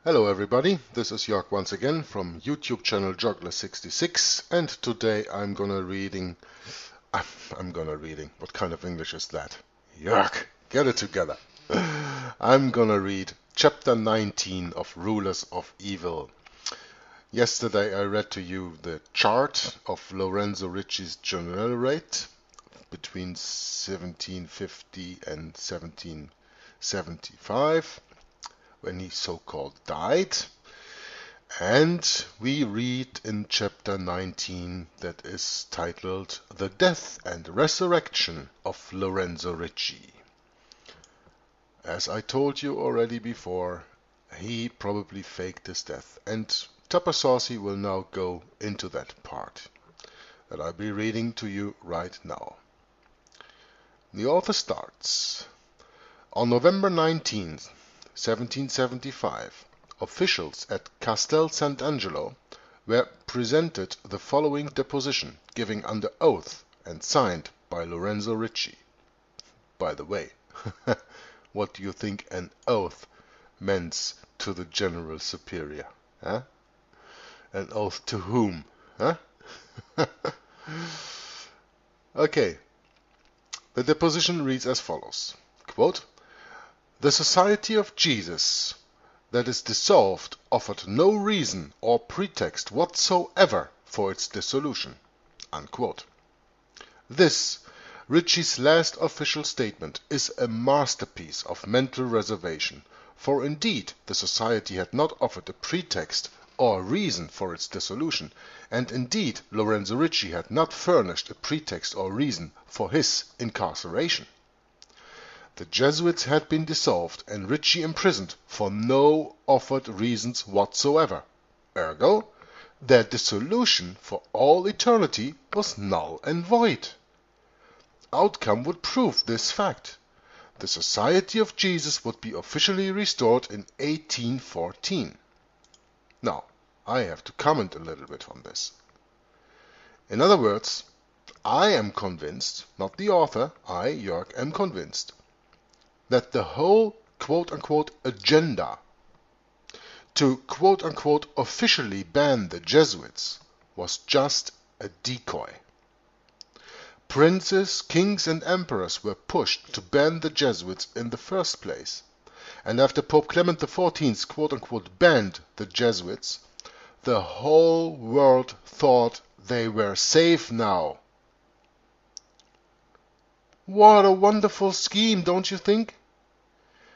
Hello everybody, this is Jörg once again from YouTube channel Joggler66, and today I'm gonna reading, what kind of English is that? Jörg, get it together. I'm gonna read chapter 19 of Rulers of Evil. Yesterday I read to you the chart of Lorenzo Ricci's general rate between 1750 and 1775. When he so-called died, and we read in chapter 19 that is titled The Death and Resurrection of Lorenzo Ricci. As I told you already before, he probably faked his death, and Tapasaucy will now go into that part that I'll be reading to you right now. The author starts. On November 19th, 1775, officials at Castel Sant'Angelo were presented the following deposition, giving under oath and signed by Lorenzo Ricci. By the way, what do you think an oath meant to the general superior? Huh? An oath to whom? Huh? Okay, the deposition reads as follows, quote, "The Society of Jesus that is dissolved offered no reason or pretext whatsoever for its dissolution." Unquote. This, Ricci's last official statement, is a masterpiece of mental reservation, for indeed the society had not offered a pretext or reason for its dissolution, and indeed Lorenzo Ricci had not furnished a pretext or reason for his incarceration. The Jesuits had been dissolved and Ricci imprisoned for no offered reasons whatsoever. Ergo, their dissolution for all eternity was null and void. Outcome would prove this fact. The Society of Jesus would be officially restored in 1814. Now, I have to comment a little bit on this. In other words, I am convinced, not the author, I, Jörg, am convinced, that the whole quote-unquote agenda to quote-unquote officially ban the Jesuits was just a decoy. Princes, kings and emperors were pushed to ban the Jesuits in the first place, and after Pope Clement XIV quote-unquote banned the Jesuits, the whole world thought they were safe now. What a wonderful scheme, don't you think?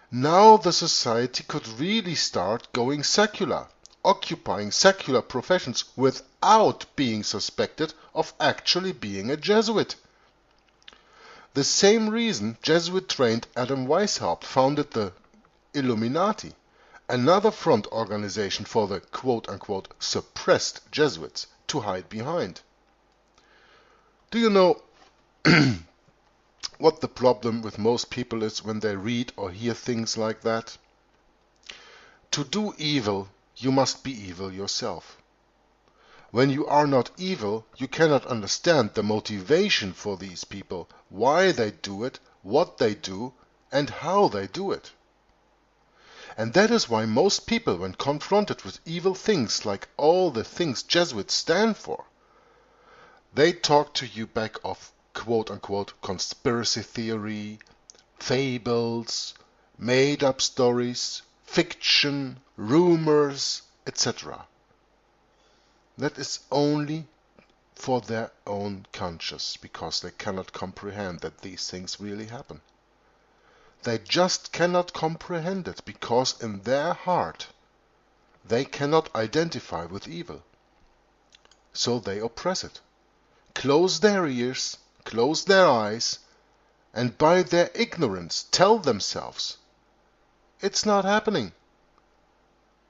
Now the society could really start going secular, occupying secular professions without being suspected of actually being a Jesuit. The same reason Jesuit-trained Adam Weishaupt founded the Illuminati, another front organization for the quote-unquote suppressed Jesuits to hide behind. Do you know what the problem with most people is when they read or hear things like that? To do evil, you must be evil yourself. When you are not evil, you cannot understand the motivation for these people, why they do it, what they do, and how they do it. And that is why most people, when confronted with evil things like all the things Jesuits stand for, they talk to you back of quote-unquote conspiracy theory, fables, made-up stories, fiction, rumors, etc. That is only for their own conscience, because they cannot comprehend that these things really happen. They just cannot comprehend it, because in their heart they cannot identify with evil. So they oppress it, close their ears, close their eyes, and by their ignorance tell themselves, it's not happening.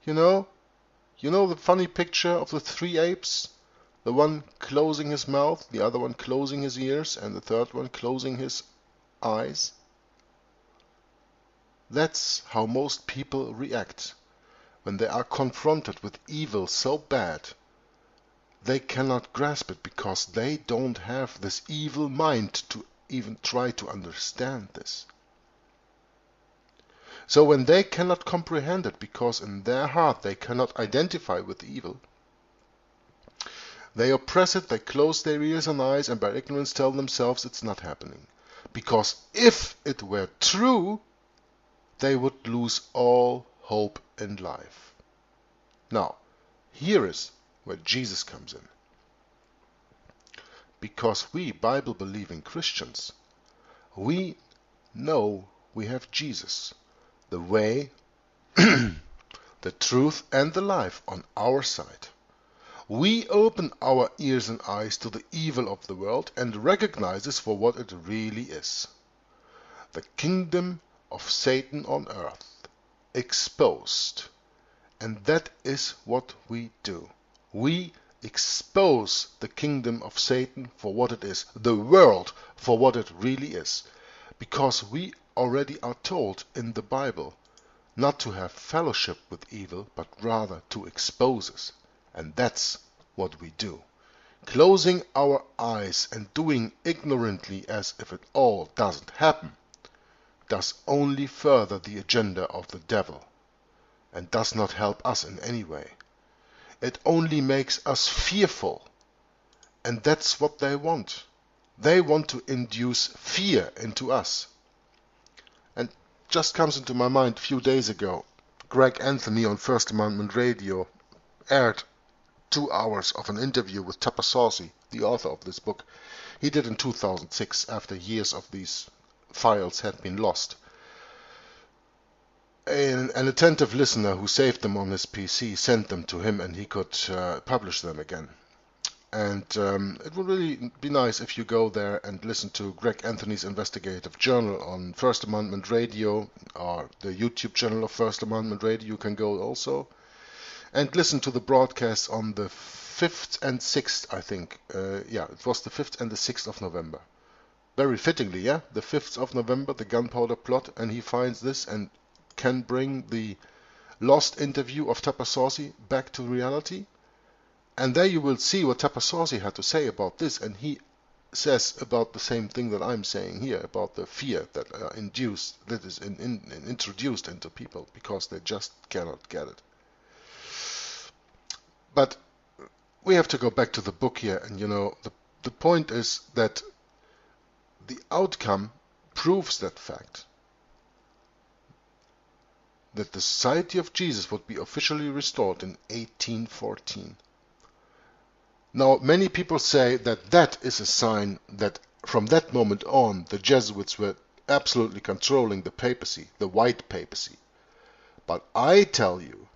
You know the funny picture of the three apes? The one closing his mouth, the other one closing his ears, and the third one closing his eyes? That's how most people react when they are confronted with evil so bad. They cannot grasp it because they don't have this evil mind to even try to understand this. So when they cannot comprehend it because in their heart they cannot identify with evil, they oppress it, they close their ears and eyes, and by ignorance tell themselves it's not happening. Because if it were true, they would lose all hope in life. Now, here is where Jesus comes in. Because we Bible-believing Christians, we know we have Jesus, the way, the truth, and the life on our side. We open our ears and eyes to the evil of the world and recognize this for what it really is. The kingdom of Satan on earth, exposed. And that is what we do. We expose the kingdom of Satan for what it is, the world for what it really is. Because we already are told in the Bible not to have fellowship with evil, but rather to expose it. And that's what we do. Closing our eyes and doing ignorantly as if it all doesn't happen does only further the agenda of the devil and does not help us in any way. It only makes us fearful, and that's what they want. They want to induce fear into us. And just comes into my mind a few days ago, Greg Anthony on First Amendment Radio aired 2 hours of an interview with Tapasausi, the author of this book. He did in 2006 after years of these files had been lost. An attentive listener who saved them on his PC sent them to him and he could publish them again. And it would really be nice if you go there and listen to Greg Anthony's investigative journal on First Amendment Radio, or the YouTube channel of First Amendment Radio. You can go also and listen to the broadcast on the 5th and 6th, I think. It was the 5th and the 6th of November. Very fittingly, yeah? The 5th of November, the gunpowder plot, and he finds this and can bring the lost interview of Tapasausi back to reality. And there you will see what Tapasausi had to say about this, and he says about the same thing that I'm saying here, about the fear that is introduced into people because they just cannot get it. But we have to go back to the book here, and the point is that the outcome proves that fact, that the Society of Jesus would be officially restored in 1814. Now, many people say that that is a sign that from that moment on the Jesuits were absolutely controlling the papacy, the white papacy. But I tell you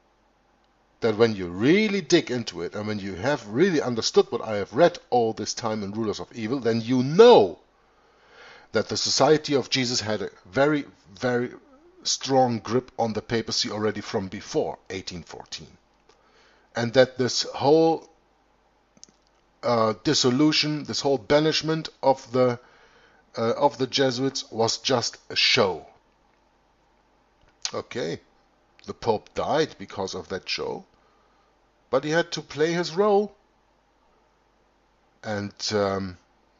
that when you really dig into it and when you have really understood what I have read all this time in Rulers of Evil, then you know that the Society of Jesus had a very, very strong grip on the papacy already from before 1814. And that this whole dissolution, this whole banishment of the Jesuits was just a show. Okay, the Pope died because of that show, but he had to play his role. And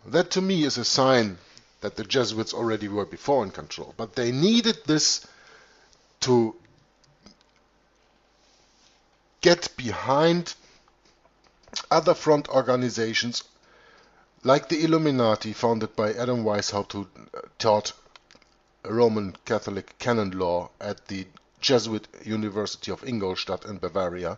that to me is a sign that the Jesuits already were before in control. But they needed this to get behind other front organizations like the Illuminati, founded by Adam Weishaupt, who taught Roman Catholic canon law at the Jesuit University of Ingolstadt in Bavaria,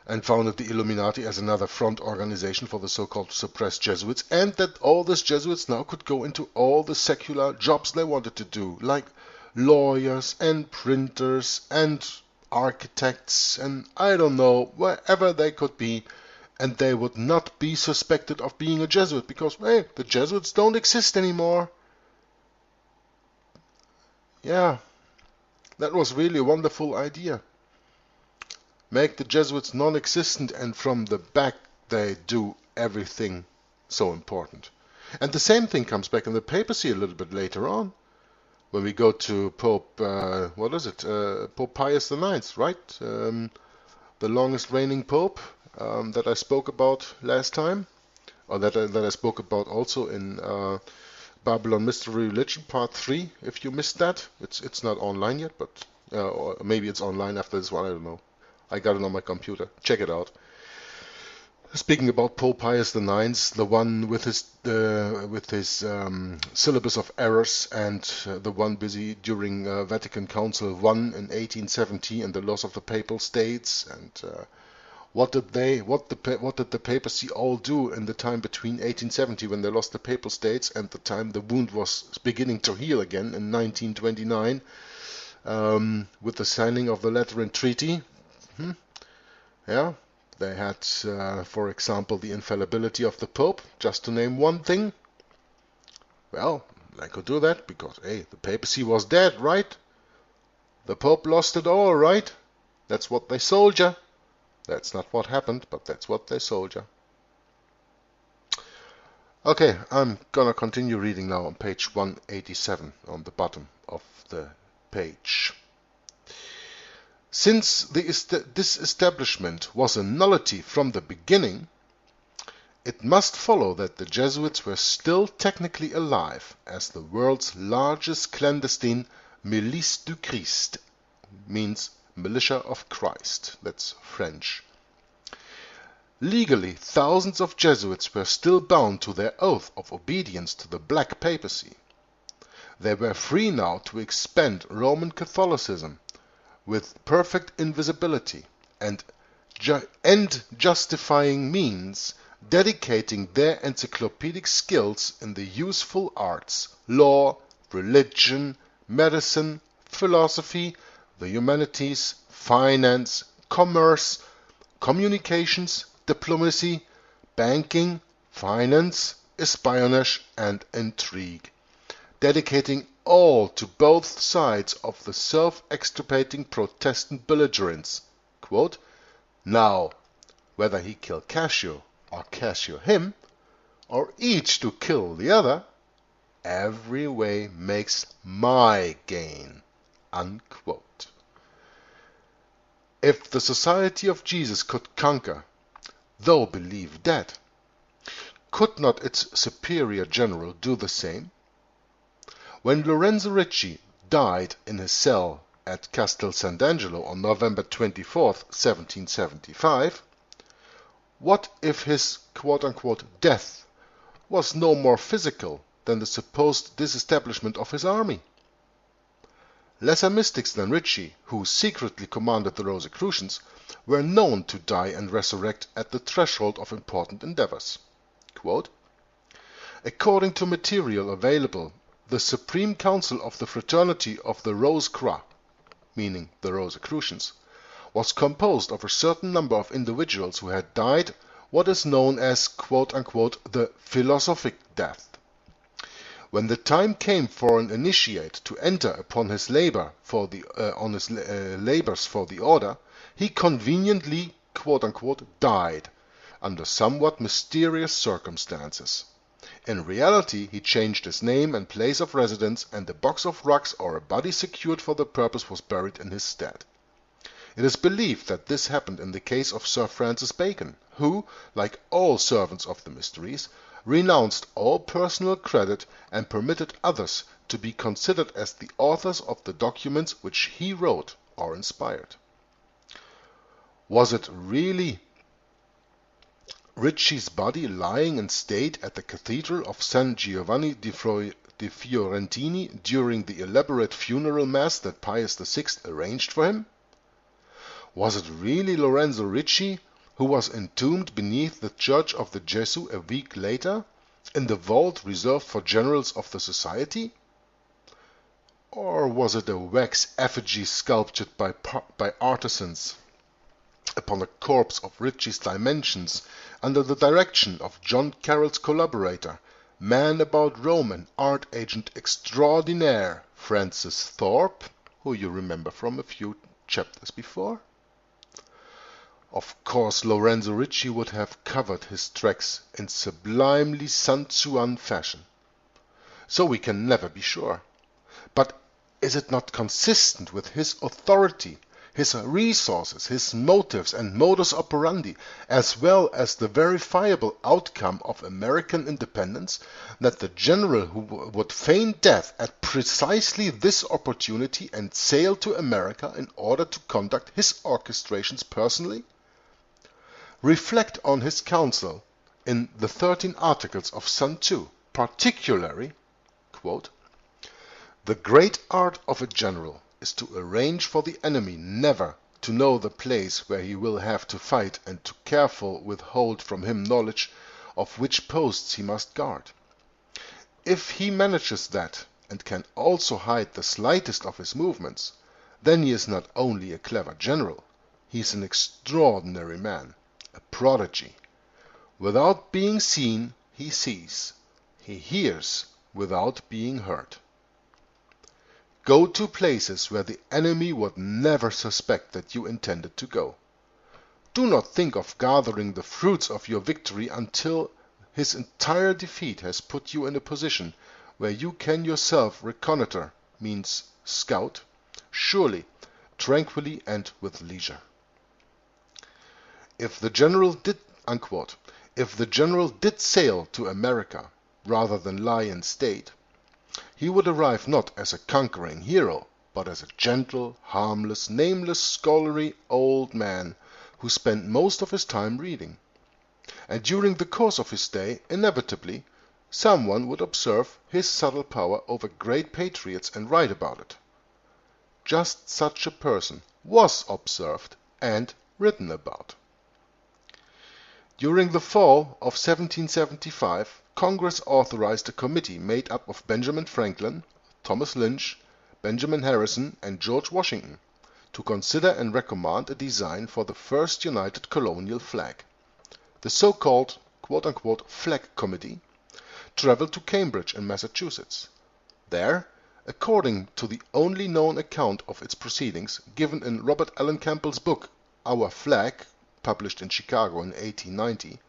and founded the Illuminati as another front organization for the so-called suppressed Jesuits, and that all these Jesuits now could go into all the secular jobs they wanted to do, like lawyers and printers and architects and I don't know, wherever they could be, and they would not be suspected of being a Jesuit because, hey, the Jesuits don't exist anymore. Yeah, that was really a wonderful idea. Make the Jesuits non-existent, and from the back they do everything so important. And the same thing comes back in the papacy a little bit later on, when we go to Pope, Pope Pius IX, right? The longest reigning Pope that I spoke about last time, or that I spoke about also in Babylon Mystery Religion Part 3, if you missed that. It's not online yet, but or maybe it's online after this one, I don't know. I got it on my computer. Check it out. Speaking about Pope Pius IX, the one with his syllabus of errors, and the one busy during Vatican Council I in 1870 and the loss of the Papal States, and what did the papacy all do in the time between 1870 when they lost the Papal States and the time the wound was beginning to heal again in 1929 with the signing of the Lateran Treaty? Yeah. They had, for example, the infallibility of the Pope, just to name one thing. Well, they could do that because, hey, the papacy was dead, right? The Pope lost it all, right? That's what they sold ya. That's not what happened, but that's what they sold ya. Okay, I'm gonna continue reading now on page 187, on the bottom of the page. Since this establishment was a nullity from the beginning, it must follow that the Jesuits were still technically alive as the world's largest clandestine Milice du Christ, means militia of Christ. That's French. Legally, thousands of Jesuits were still bound to their oath of obedience to the Black Papacy. They were free now to expand Roman Catholicism with perfect invisibility and justifying means, dedicating their encyclopedic skills in the useful arts, law, religion, medicine, philosophy, the humanities, finance, commerce, communications, diplomacy, banking, finance, espionage, and intrigue, dedicating all to both sides of the self-extirpating Protestant belligerents. Quote, now, whether he kill Cassio or Cassio him, or each to kill the other, every way makes my gain. Unquote. If the Society of Jesus could conquer, though believe dead, could not its superior general do the same? When Lorenzo Ricci died in his cell at Castel Sant'Angelo on November 24, 1775, what if his quote-unquote death was no more physical than the supposed disestablishment of his army? Lesser mystics than Ricci, who secretly commanded the Rosicrucians, were known to die and resurrect at the threshold of important endeavors. Quote, according to material available, the Supreme Council of the Fraternity of the Rose-Croix, meaning the Rosicrucians, was composed of a certain number of individuals who had died what is known as quote-unquote the philosophic death. When the time came for an initiate to enter upon his labors for the order, he conveniently quote-unquote died under somewhat mysterious circumstances. In reality, he changed his name and place of residence, and a box of rugs or a body secured for the purpose was buried in his stead. It is believed that this happened in the case of Sir Francis Bacon, who, like all servants of the mysteries, renounced all personal credit and permitted others to be considered as the authors of the documents which he wrote or inspired. Was it really Ricci's body lying in state at the Cathedral of San Giovanni di Fiorentini during the elaborate funeral mass that Pius VI arranged for him? Was it really Lorenzo Ricci who was entombed beneath the Church of the Gesù a week later, in the vault reserved for generals of the society? Or was it a wax effigy sculptured by artisans upon a corpse of Ricci's dimensions, under the direction of John Carroll's collaborator, man about Rome and art agent extraordinaire, Francis Thorpe, who you remember from a few chapters before? Of course, Lorenzo Ricci would have covered his tracks in sublimely Sun Tzuan fashion. So we can never be sure. But is it not consistent with his authority, his resources, his motives and modus operandi, as well as the verifiable outcome of American independence, that the general who would feign death at precisely this opportunity and sail to America in order to conduct his orchestrations personally? Reflect on his counsel in the 13 Articles of Sun Tzu, particularly, quote, "The great art of a general is to arrange for the enemy never to know the place where he will have to fight, and to careful withhold from him knowledge of which posts he must guard. If he manages that, and can also hide the slightest of his movements, then he is not only a clever general, he is an extraordinary man, a prodigy. Without being seen, he sees. He hears without being heard. Go to places where the enemy would never suspect that you intended to go. Do not think of gathering the fruits of your victory until his entire defeat has put you in a position where you can yourself reconnoiter, means scout, surely, tranquilly and with leisure. If the general did, unquote, if the general did sail to America rather than lie in state, he would arrive not as a conquering hero, but as a gentle, harmless, nameless, scholarly old man who spent most of his time reading. And during the course of his stay, inevitably, someone would observe his subtle power over great patriots and write about it. Just such a person was observed and written about. During the fall of 1775, Congress authorized a committee made up of Benjamin Franklin, Thomas Lynch, Benjamin Harrison, and George Washington to consider and recommend a design for the first united colonial flag. The so-called quote-unquote Flag Committee traveled to Cambridge in Massachusetts. There, according to the only known account of its proceedings given in Robert Allen Campbell's book Our Flag, published in Chicago in 1890,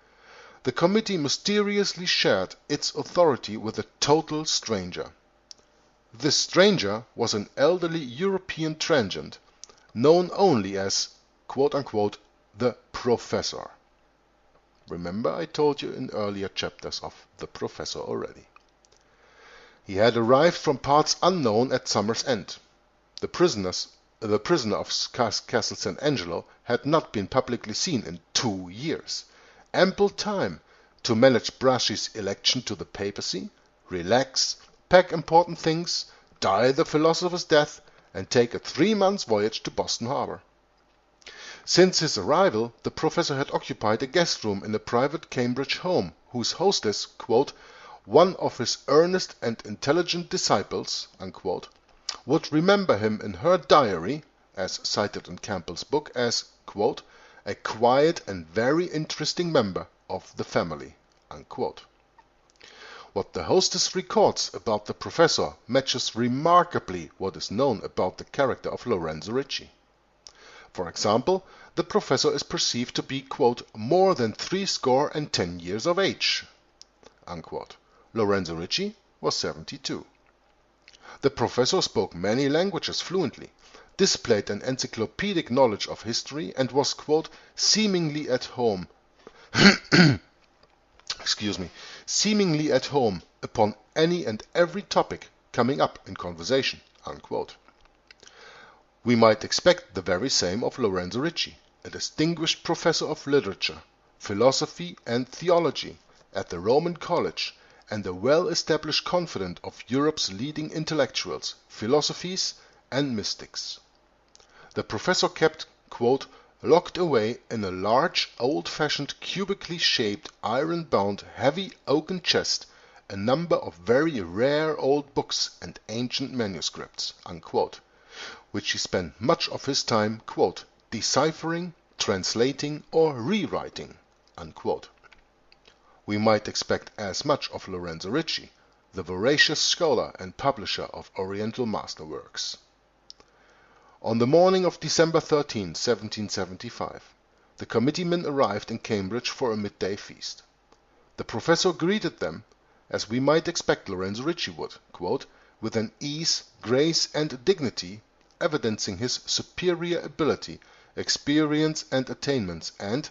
the committee mysteriously shared its authority with a total stranger. This stranger was an elderly European transient, known only as quote-unquote the Professor. Remember, I told you in earlier chapters of the Professor already. He had arrived from parts unknown at summer's end. The prisoner of Castle St. Angelo had not been publicly seen in 2 years. Ample time to manage Brashi's election to the papacy, relax, pack important things, die the philosopher's death, and take a 3-month voyage to Boston Harbor. Since his arrival, the professor had occupied a guest room in a private Cambridge home, whose hostess, quote, "one of his earnest and intelligent disciples," unquote, would remember him in her diary, as cited in Campbell's book, as, quote, "a quiet and very interesting member of the family," unquote. What the hostess records about the professor matches remarkably what is known about the character of Lorenzo Ricci. For example, the professor is perceived to be, quote, "more than 70 years of age," unquote. Lorenzo Ricci was 72. The professor spoke many languages fluently, displayed an encyclopedic knowledge of history, and was, quote, "seemingly at home seemingly at home upon any and every topic coming up in conversation," unquote. We might expect the very same of Lorenzo Ricci, a distinguished professor of literature, philosophy, and theology at the Roman College, and a well-established confidant of Europe's leading intellectuals, philosophes, and mystics. The professor kept, quote, "locked away in a large, old-fashioned, cubically shaped, iron-bound, heavy oaken chest a number of very rare old books and ancient manuscripts," unquote, which he spent much of his time, quote, "deciphering, translating, or rewriting," unquote. We might expect as much of Lorenzo Ricci, the voracious scholar and publisher of Oriental masterworks. On the morning of December 13, 1775, the committeemen arrived in Cambridge for a midday feast. The professor greeted them, as we might expect Lorenzo Ricci would, quote, "with an ease, grace, and dignity evidencing his superior ability, experience and attainments, and,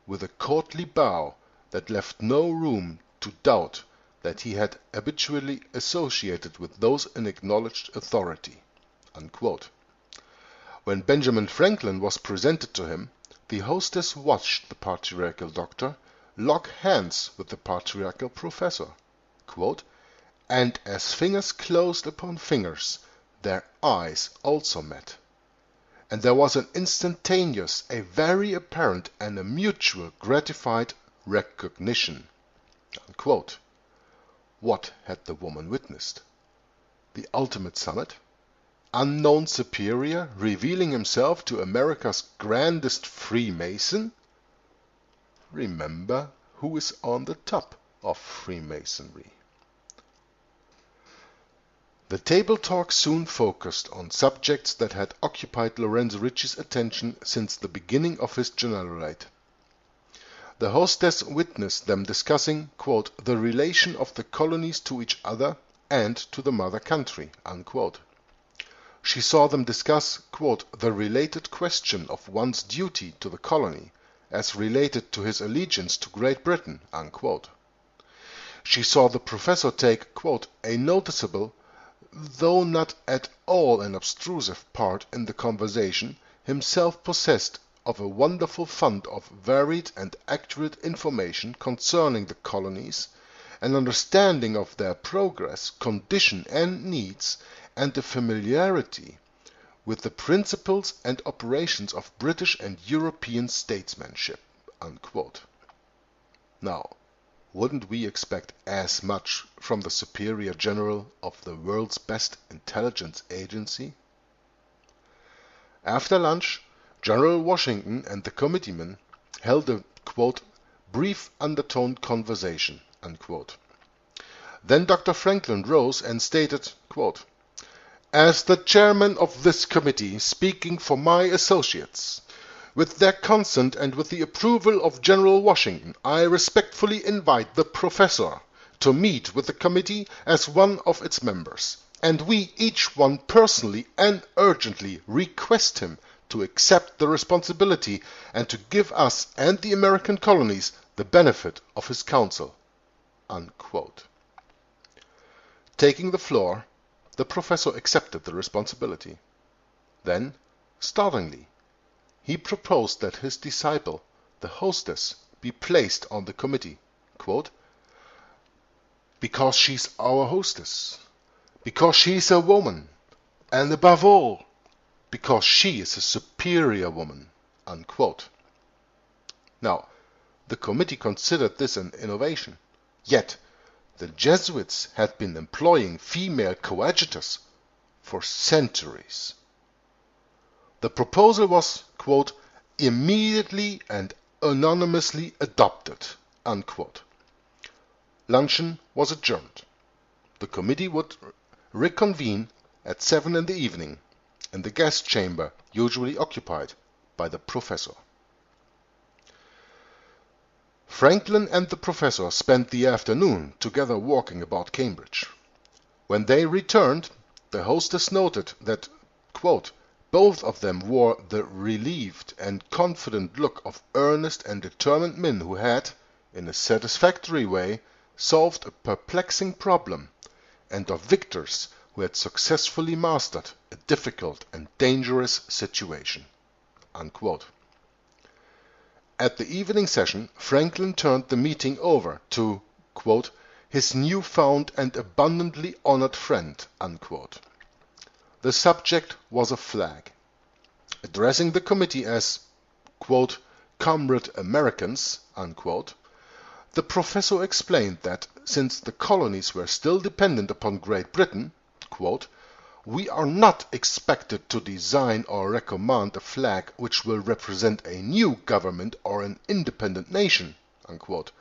with a courtly bow that left no room to doubt that he had habitually associated with those in acknowledged authority." Unquote. When Benjamin Franklin was presented to him, the hostess watched the patriarchal doctor lock hands with the patriarchal professor. Quote, "And as fingers closed upon fingers, their eyes also met. And there was an instantaneous, a very apparent, and a mutual gratified recognition." Unquote. What had the woman witnessed? The ultimate summit? Unknown superior revealing himself to America's grandest Freemason? Remember who is on the top of Freemasonry. The table talk soon focused on subjects that had occupied Lorenzo Ricci's attention since the beginning of his generalate. The hostess witnessed them discussing, quote, "the relation of the colonies to each other and to the mother country." Unquote. She saw them discuss, quote, "the related question of one's duty to the colony as related to his allegiance to Great Britain." Unquote. She saw the professor take, quote, "a noticeable, though not at all an obtrusive part in the conversation, himself possessed of a wonderful fund of varied and accurate information concerning the colonies, an understanding of their progress, condition, and needs, and a familiarity with the principles and operations of British and European statesmanship." Unquote. Now, wouldn't we expect as much from the Superior General of the world's best intelligence agency? After lunch, General Washington and the committeemen held a, quote, "brief undertoned conversation." Unquote. Then Dr. Franklin rose and stated, quote, "As the chairman of this committee, speaking for my associates, with their consent and with the approval of General Washington, I respectfully invite the professor to meet with the committee as one of its members, and we each one personally and urgently request him to accept the responsibility and to give us and the American colonies the benefit of his counsel." Unquote. Taking the floor, the professor accepted the responsibility. Then, startlingly, he proposed that his disciple, the hostess, be placed on the committee, quote, "because she's our hostess, because she's a woman, and above all, because she is a superior woman." Unquote. Now, the committee considered this an innovation, yet the Jesuits had been employing female coadjutors for centuries. The proposal was, quote, "immediately and unanimously adopted." Unquote. Luncheon was adjourned. The committee would reconvene at 7 in the evening in the guest chamber usually occupied by the professor. Franklin and the professor spent the afternoon together walking about Cambridge. When they returned, the hostess noted that, quote, "both of them wore the relieved and confident look of earnest and determined men who had, in a satisfactory way, solved a perplexing problem, and of victors who had successfully mastered a difficult and dangerous situation." Unquote. At the evening session, Franklin turned the meeting over to, quote, "his newfound and abundantly honored friend." Unquote. The subject was a flag. Addressing the committee as, quote, "Comrade Americans," unquote, the professor explained that, since the colonies were still dependent upon Great Britain, quote, "we are not expected to design or recommend a flag which will represent a new government or an independent nation," unquote,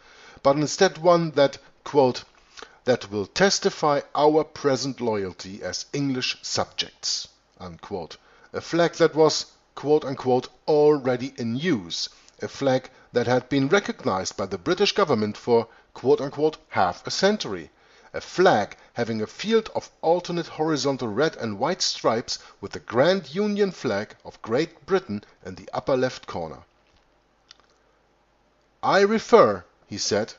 but instead one that, quote, "that will testify our present loyalty as English subjects," unquote, a flag that was, quote unquote, already in use, a flag that had been recognized by the British government for, quote unquote, half a century, a flag having a field of alternate horizontal red and white stripes with the Grand Union flag of Great Britain in the upper left corner. I refer, he said,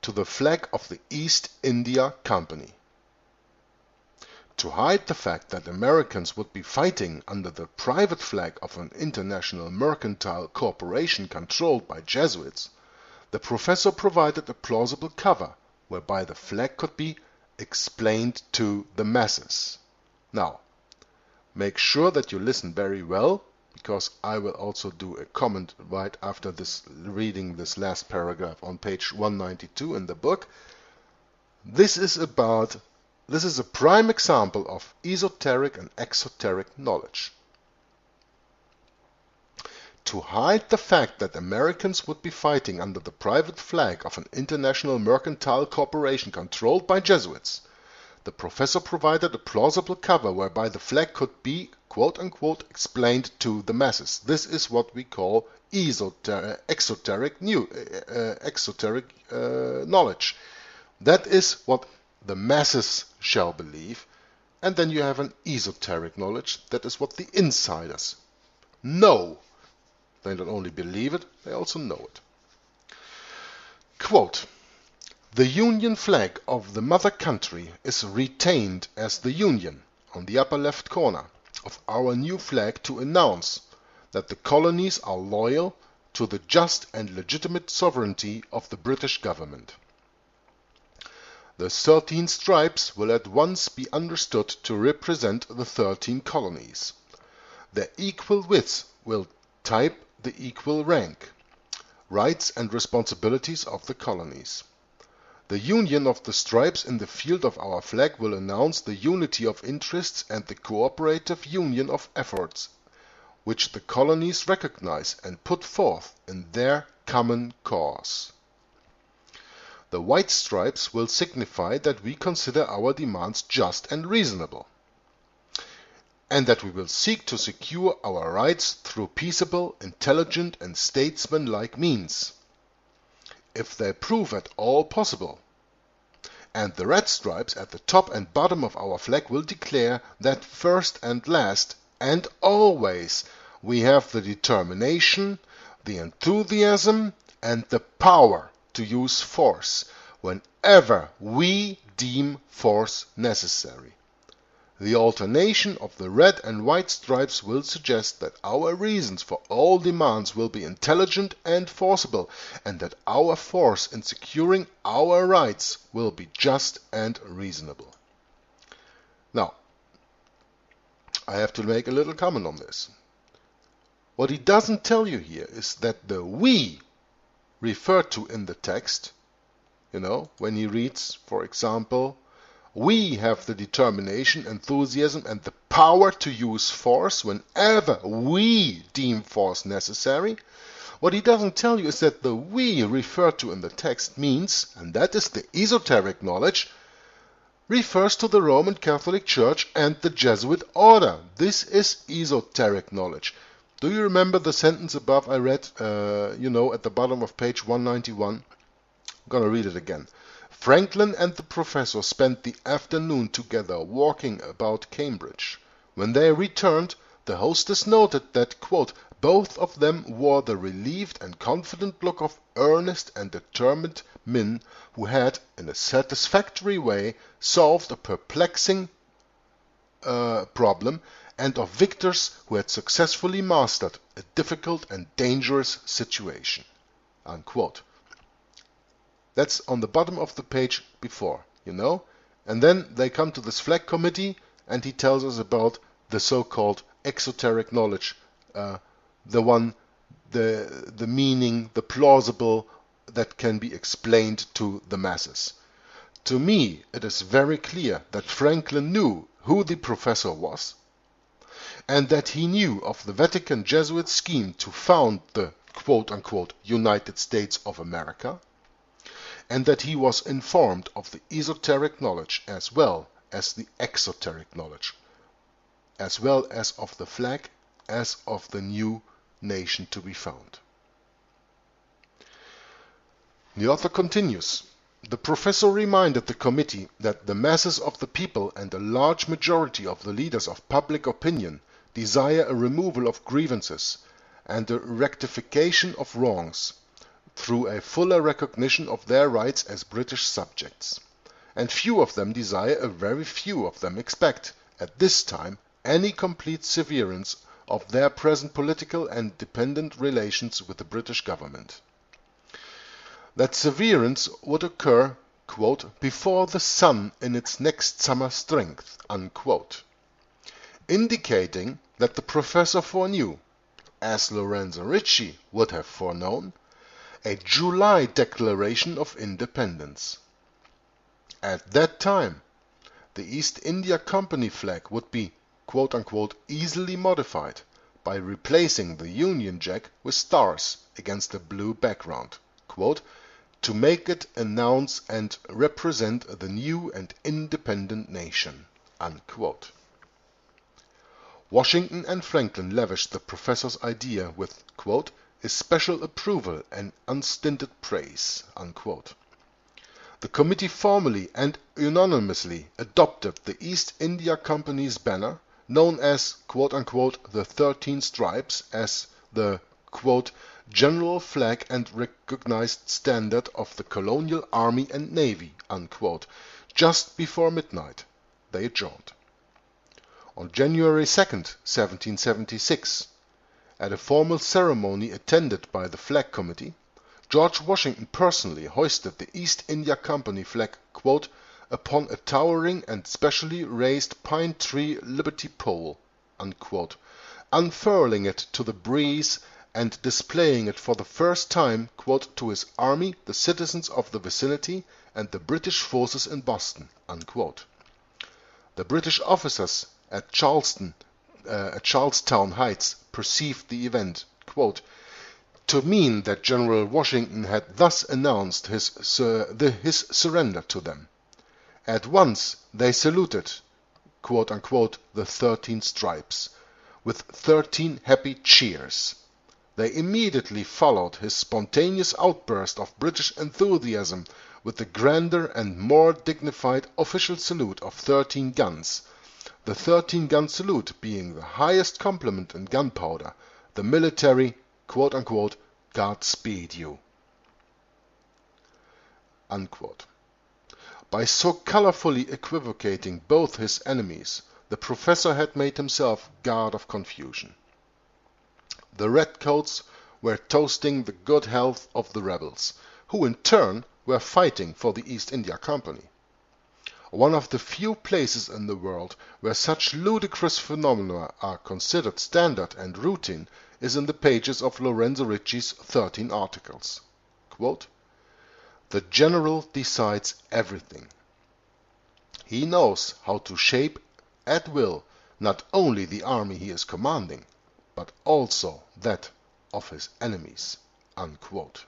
to the flag of the East India Company. To hide the fact that Americans would be fighting under the private flag of an international mercantile corporation controlled by Jesuits, the professor provided a plausible cover whereby the flag could be explained to the masses. Now, make sure that you listen very well, because I will also do a comment right after this, reading this last paragraph on page 192 in the book. This is a prime example of esoteric and exoteric knowledge. To hide the fact that Americans would be fighting under the private flag of an international mercantile corporation controlled by Jesuits, the professor provided a plausible cover whereby the flag could be, quote-unquote, explained to the masses. This is what we call exoteric knowledge. That is what the masses shall believe, and then you have an esoteric knowledge. That is what the insiders know. They don't only believe it, they also know it. Quote, "The Union flag of the mother country is retained as the Union, on the upper left corner, of our new flag to announce that the colonies are loyal to the just and legitimate sovereignty of the British government. The 13 stripes will at once be understood to represent the 13 colonies. Their equal width will type the equal rank, rights and responsibilities of the colonies. The union of the stripes in the field of our flag will announce the unity of interests and the cooperative union of efforts which the colonies recognize and put forth in their common cause. The white stripes will signify that we consider our demands just and reasonable, and that we will seek to secure our rights through peaceable, intelligent, and statesmanlike means, if they prove at all possible. And the red stripes at the top and bottom of our flag will declare that first and last, and always, we have the determination, the enthusiasm, and the power to use force whenever we deem force necessary. The alternation of the red and white stripes will suggest that our reasons for all demands will be intelligent and forcible, and that our force in securing our rights will be just and reasonable." Now, I have to make a little comment on this. What he doesn't tell you here is that the "we" referred to in the text, when he reads, for example, "We have the determination, enthusiasm, and the power to use force whenever we deem force necessary." What he doesn't tell you is that the "we" referred to in the text means, and that is the esoteric knowledge, refers to the Roman Catholic Church and the Jesuit order. This is esoteric knowledge. Do you remember the sentence above I read, at the bottom of page 191? I'm going to read it again. "Franklin and the professor spent the afternoon together walking about Cambridge. When they returned, the hostess noted that, quote, both of them wore the relieved and confident look of earnest and determined men who had, in a satisfactory way, solved a perplexing problem, and of victors who had successfully mastered a difficult and dangerous situation." Unquote. That's on the bottom of the page before, And then they come to this flag committee, and he tells us about the so-called exoteric knowledge, the meaning, the plausible, that can be explained to the masses. To me, it is very clear that Franklin knew who the professor was, and that he knew of the Vatican Jesuit scheme to found the quote-unquote United States of America, and that he was informed of the esoteric knowledge as well as the exoteric knowledge, as well as of the flag, as of the new nation to be found. The author continues, The professor reminded the committee that the masses of the people and a large majority of the leaders of public opinion desire a removal of grievances and a rectification of wrongs through a fuller recognition of their rights as British subjects, and few of them desire, a very few of them expect, at this time, any complete severance of their present political and dependent relations with the British government. That severance would occur, quote, before the sun in its next summer strength, unquote, indicating that the professor foreknew, as Lorenzo Ricci would have foreknown, a July declaration of independence. At that time, the East India Company flag would be, quote unquote, easily modified by replacing the Union Jack with stars against a blue background, quote, to make it announce and represent the new and independent nation, unquote. Washington and Franklin lavished the professor's idea with, quote, especial approval and unstinted praise, unquote. The committee formally and unanimously adopted the East India Company's banner, known as, quote unquote, the 13 Stripes, as the, quote, general flag and recognized standard of the colonial army and navy, unquote. Just before midnight, they adjourned. On January 2, 1776, at a formal ceremony attended by the Flag Committee, George Washington personally hoisted the East India Company flag, quote, upon a towering and specially raised pine tree liberty pole, unquote, unfurling it to the breeze and displaying it for the first time, quote, to his army, the citizens of the vicinity, and the British forces in Boston, unquote. The British officers at Charlestown Heights perceived the event, quote, to mean that General Washington had thus announced his surrender to them. At once they saluted, quote unquote, the 13 Stripes, with 13 happy cheers. They immediately followed his spontaneous outburst of British enthusiasm with the grander and more dignified official salute of 13 guns, the 13-gun salute being the highest compliment in gunpowder, the military, quote unquote, Godspeed you, unquote. By so colorfully equivocating both his enemies, the professor had made himself god of confusion. The redcoats were toasting the good health of the rebels, who in turn were fighting for the East India Company. One of the few places in the world where such ludicrous phenomena are considered standard and routine is in the pages of Lorenzo Ricci's 13 articles. Quote, the general decides everything. He knows how to shape at will not only the army he is commanding, but also that of his enemies, unquote.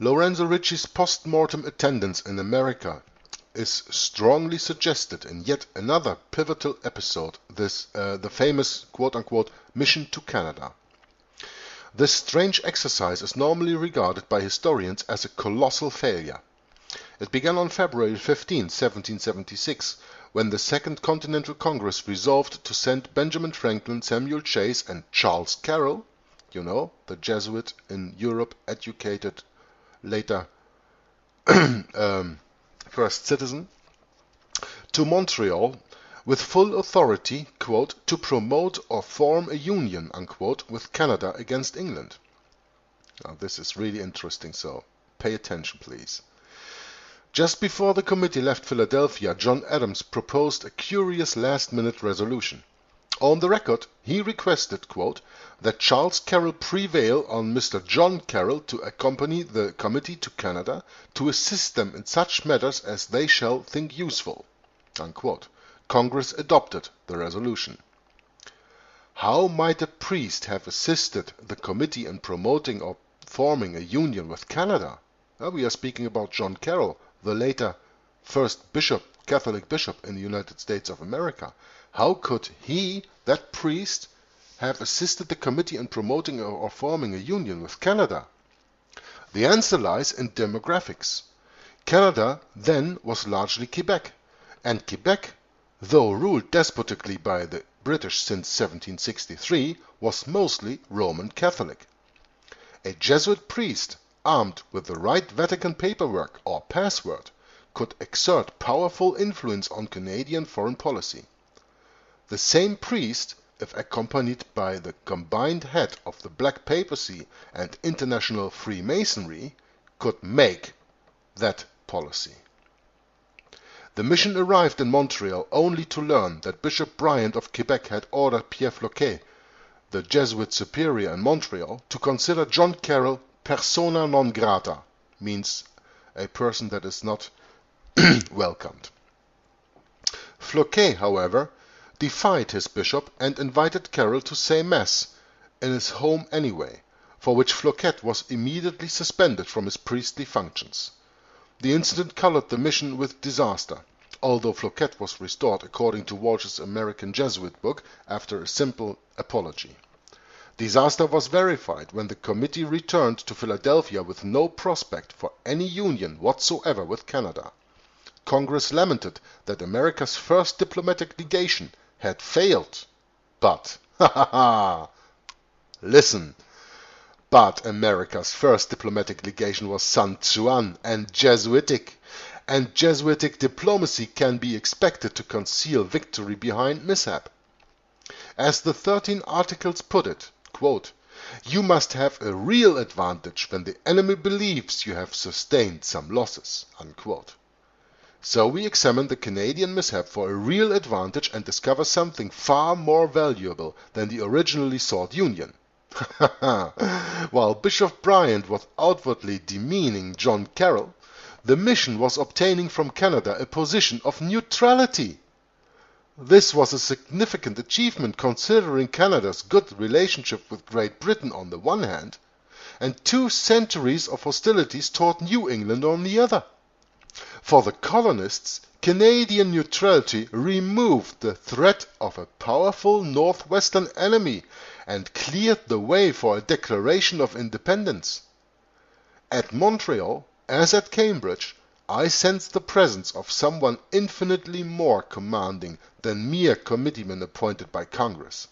Lorenzo Ricci's post-mortem attendance in America is strongly suggested in yet another pivotal episode, the famous quote-unquote mission to Canada. This strange exercise is normally regarded by historians as a colossal failure. It began on February 15, 1776, when the Second Continental Congress resolved to send Benjamin Franklin, Samuel Chase, and Charles Carroll, you know, the Jesuit in Europe educated later first citizen, to Montreal with full authority, quote, to promote or form a union, unquote, with Canada against England. Now this is really interesting, so pay attention please. Just before the committee left Philadelphia, John Adams proposed a curious last-minute resolution. On the record, he requested, quote, that Charles Carroll prevail on Mr. John Carroll to accompany the committee to Canada to assist them in such matters as they shall think useful, unquote. Congress adopted the resolution. How might a priest have assisted the committee in promoting or forming a union with Canada? Well, we are speaking about John Carroll, the later first bishop, Catholic bishop in the United States of America. How could he, that priest, have assisted the committee in promoting or forming a union with Canada? The answer lies in demographics. Canada then was largely Quebec, and Quebec, though ruled despotically by the British since 1763, was mostly Roman Catholic. A Jesuit priest, armed with the right Vatican paperwork or password, could exert powerful influence on Canadian foreign policy. The same priest, if accompanied by the combined head of the Black Papacy and International Freemasonry, could make that policy. The mission arrived in Montreal only to learn that Bishop Bryant of Quebec had ordered Pierre Floquet, the Jesuit superior in Montreal, to consider John Carroll persona non grata, means a person that is not welcomed. Floquet, however, defied his bishop and invited Carroll to say Mass in his home anyway, for which Floquet was immediately suspended from his priestly functions. The incident colored the mission with disaster, although Floquet was restored according to Walsh's American Jesuit book after a simple apology. Disaster was verified when the committee returned to Philadelphia with no prospect for any union whatsoever with Canada. Congress lamented that America's first diplomatic legation had failed, but, listen, but America's first diplomatic legation was San Juan and Jesuitic diplomacy can be expected to conceal victory behind mishap. As the 13 Articles put it, quote, "You must have a real advantage when the enemy believes you have sustained some losses," unquote. So we examine the Canadian mishap for a real advantage and discover something far more valuable than the originally sought union. While Bishop Bryant was outwardly demeaning John Carroll, the mission was obtaining from Canada a position of neutrality. This was a significant achievement considering Canada's good relationship with Great Britain on the one hand, and 2 centuries of hostilities toward New England on the other. For the colonists, Canadian neutrality removed the threat of a powerful northwestern enemy and cleared the way for a declaration of independence. At Montreal, as at Cambridge, I sensed the presence of someone infinitely more commanding than mere committeemen appointed by Congress.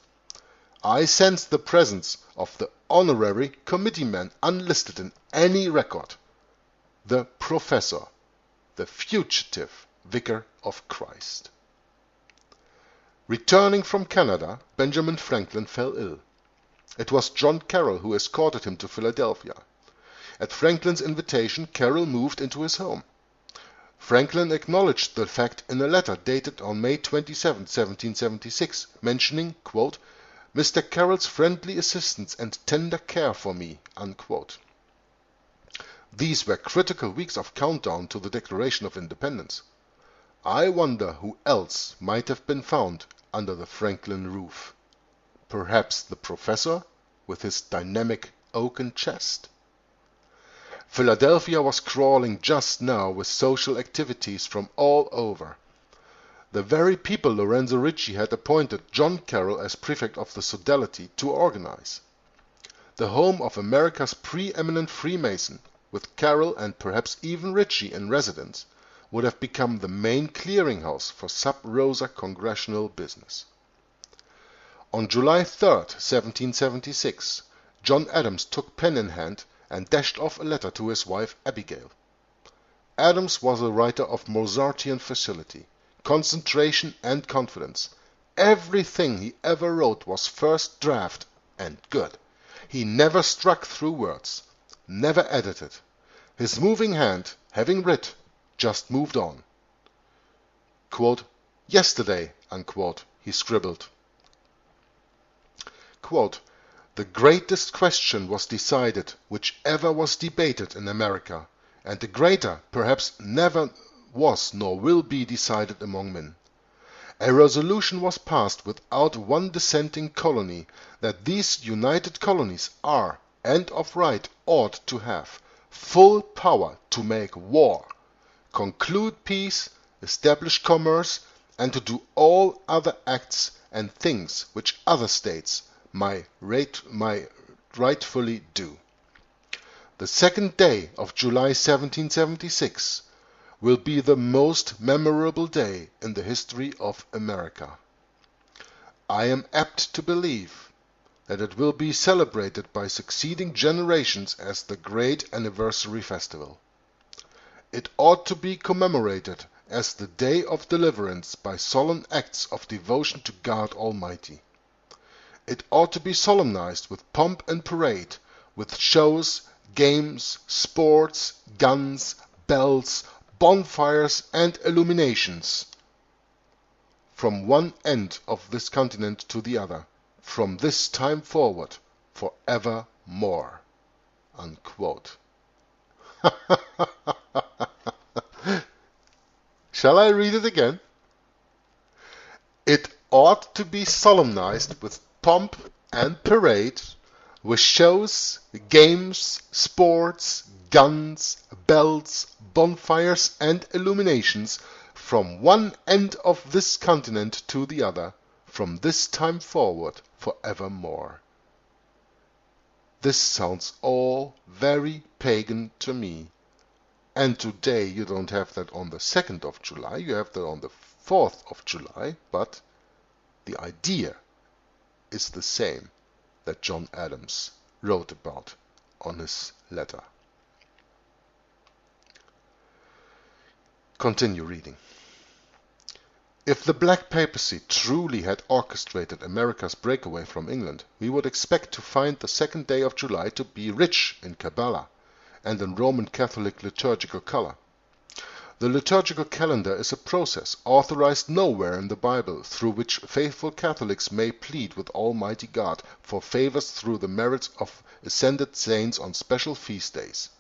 I sensed the presence of the honorary committeeman unlisted in any record, the professor, the fugitive vicar of Christ. Returning from Canada, Benjamin Franklin fell ill. It was John Carroll who escorted him to Philadelphia. At Franklin's invitation, Carroll moved into his home. Franklin acknowledged the fact in a letter dated on May 27, 1776, mentioning, quote, "Mr. Carroll's friendly assistance and tender care for me," unquote. These were critical weeks of countdown to the Declaration of Independence. I wonder who else might have been found under the Franklin roof. Perhaps the professor with his dynamic oaken chest? Philadelphia was crawling just now with social activities from all over. The very people Lorenzo Ricci had appointed John Carroll as prefect of the sodality to organize. The home of America's preeminent Freemason, with Carroll and perhaps even Ricci in residence, would have become the main clearinghouse for sub-rosa congressional business. On July 3, 1776, John Adams took pen in hand and dashed off a letter to his wife Abigail. Adams was a writer of Mozartian facility, concentration and confidence. Everything he ever wrote was first draft and good. He never struck through words, never edited. His moving hand, having writ, just moved on. Quote, "Yesterday," unquote, he scribbled. Quote, "The greatest question was decided which ever was debated in America, and the greater perhaps never was nor will be decided among men. A resolution was passed without one dissenting colony that these united colonies are, and of right ought to have, full power to make war, conclude peace, establish commerce, and to do all other acts and things which other states may rightfully do. The second day of July 1776 will be the most memorable day in the history of America. I am apt to believe that it will be celebrated by succeeding generations as the great anniversary festival. It ought to be commemorated as the day of deliverance by solemn acts of devotion to God Almighty. It ought to be solemnized with pomp and parade, with shows, games, sports, guns, bells, bonfires, and illuminations, from one end of this continent to the other, from this time forward, forevermore. Unquote. Shall I read it again? It ought to be solemnized with pomp and parade, with shows, games, sports, guns, bells, bonfires, and illuminations, from one end of this continent to the other, from this time forward, forevermore. This sounds all very pagan to me. And today you don't have that on the 2nd of July, you have that on the 4th of July, but the idea is the same that John Adams wrote about on his letter. Continue reading. If the Black Papacy truly had orchestrated America's breakaway from England, we would expect to find the 2nd day of July to be rich in Kabbalah and in Roman Catholic liturgical color. The liturgical calendar is a process authorized nowhere in the Bible through which faithful Catholics may plead with Almighty God for favors through the merits of ascended saints on special feast days.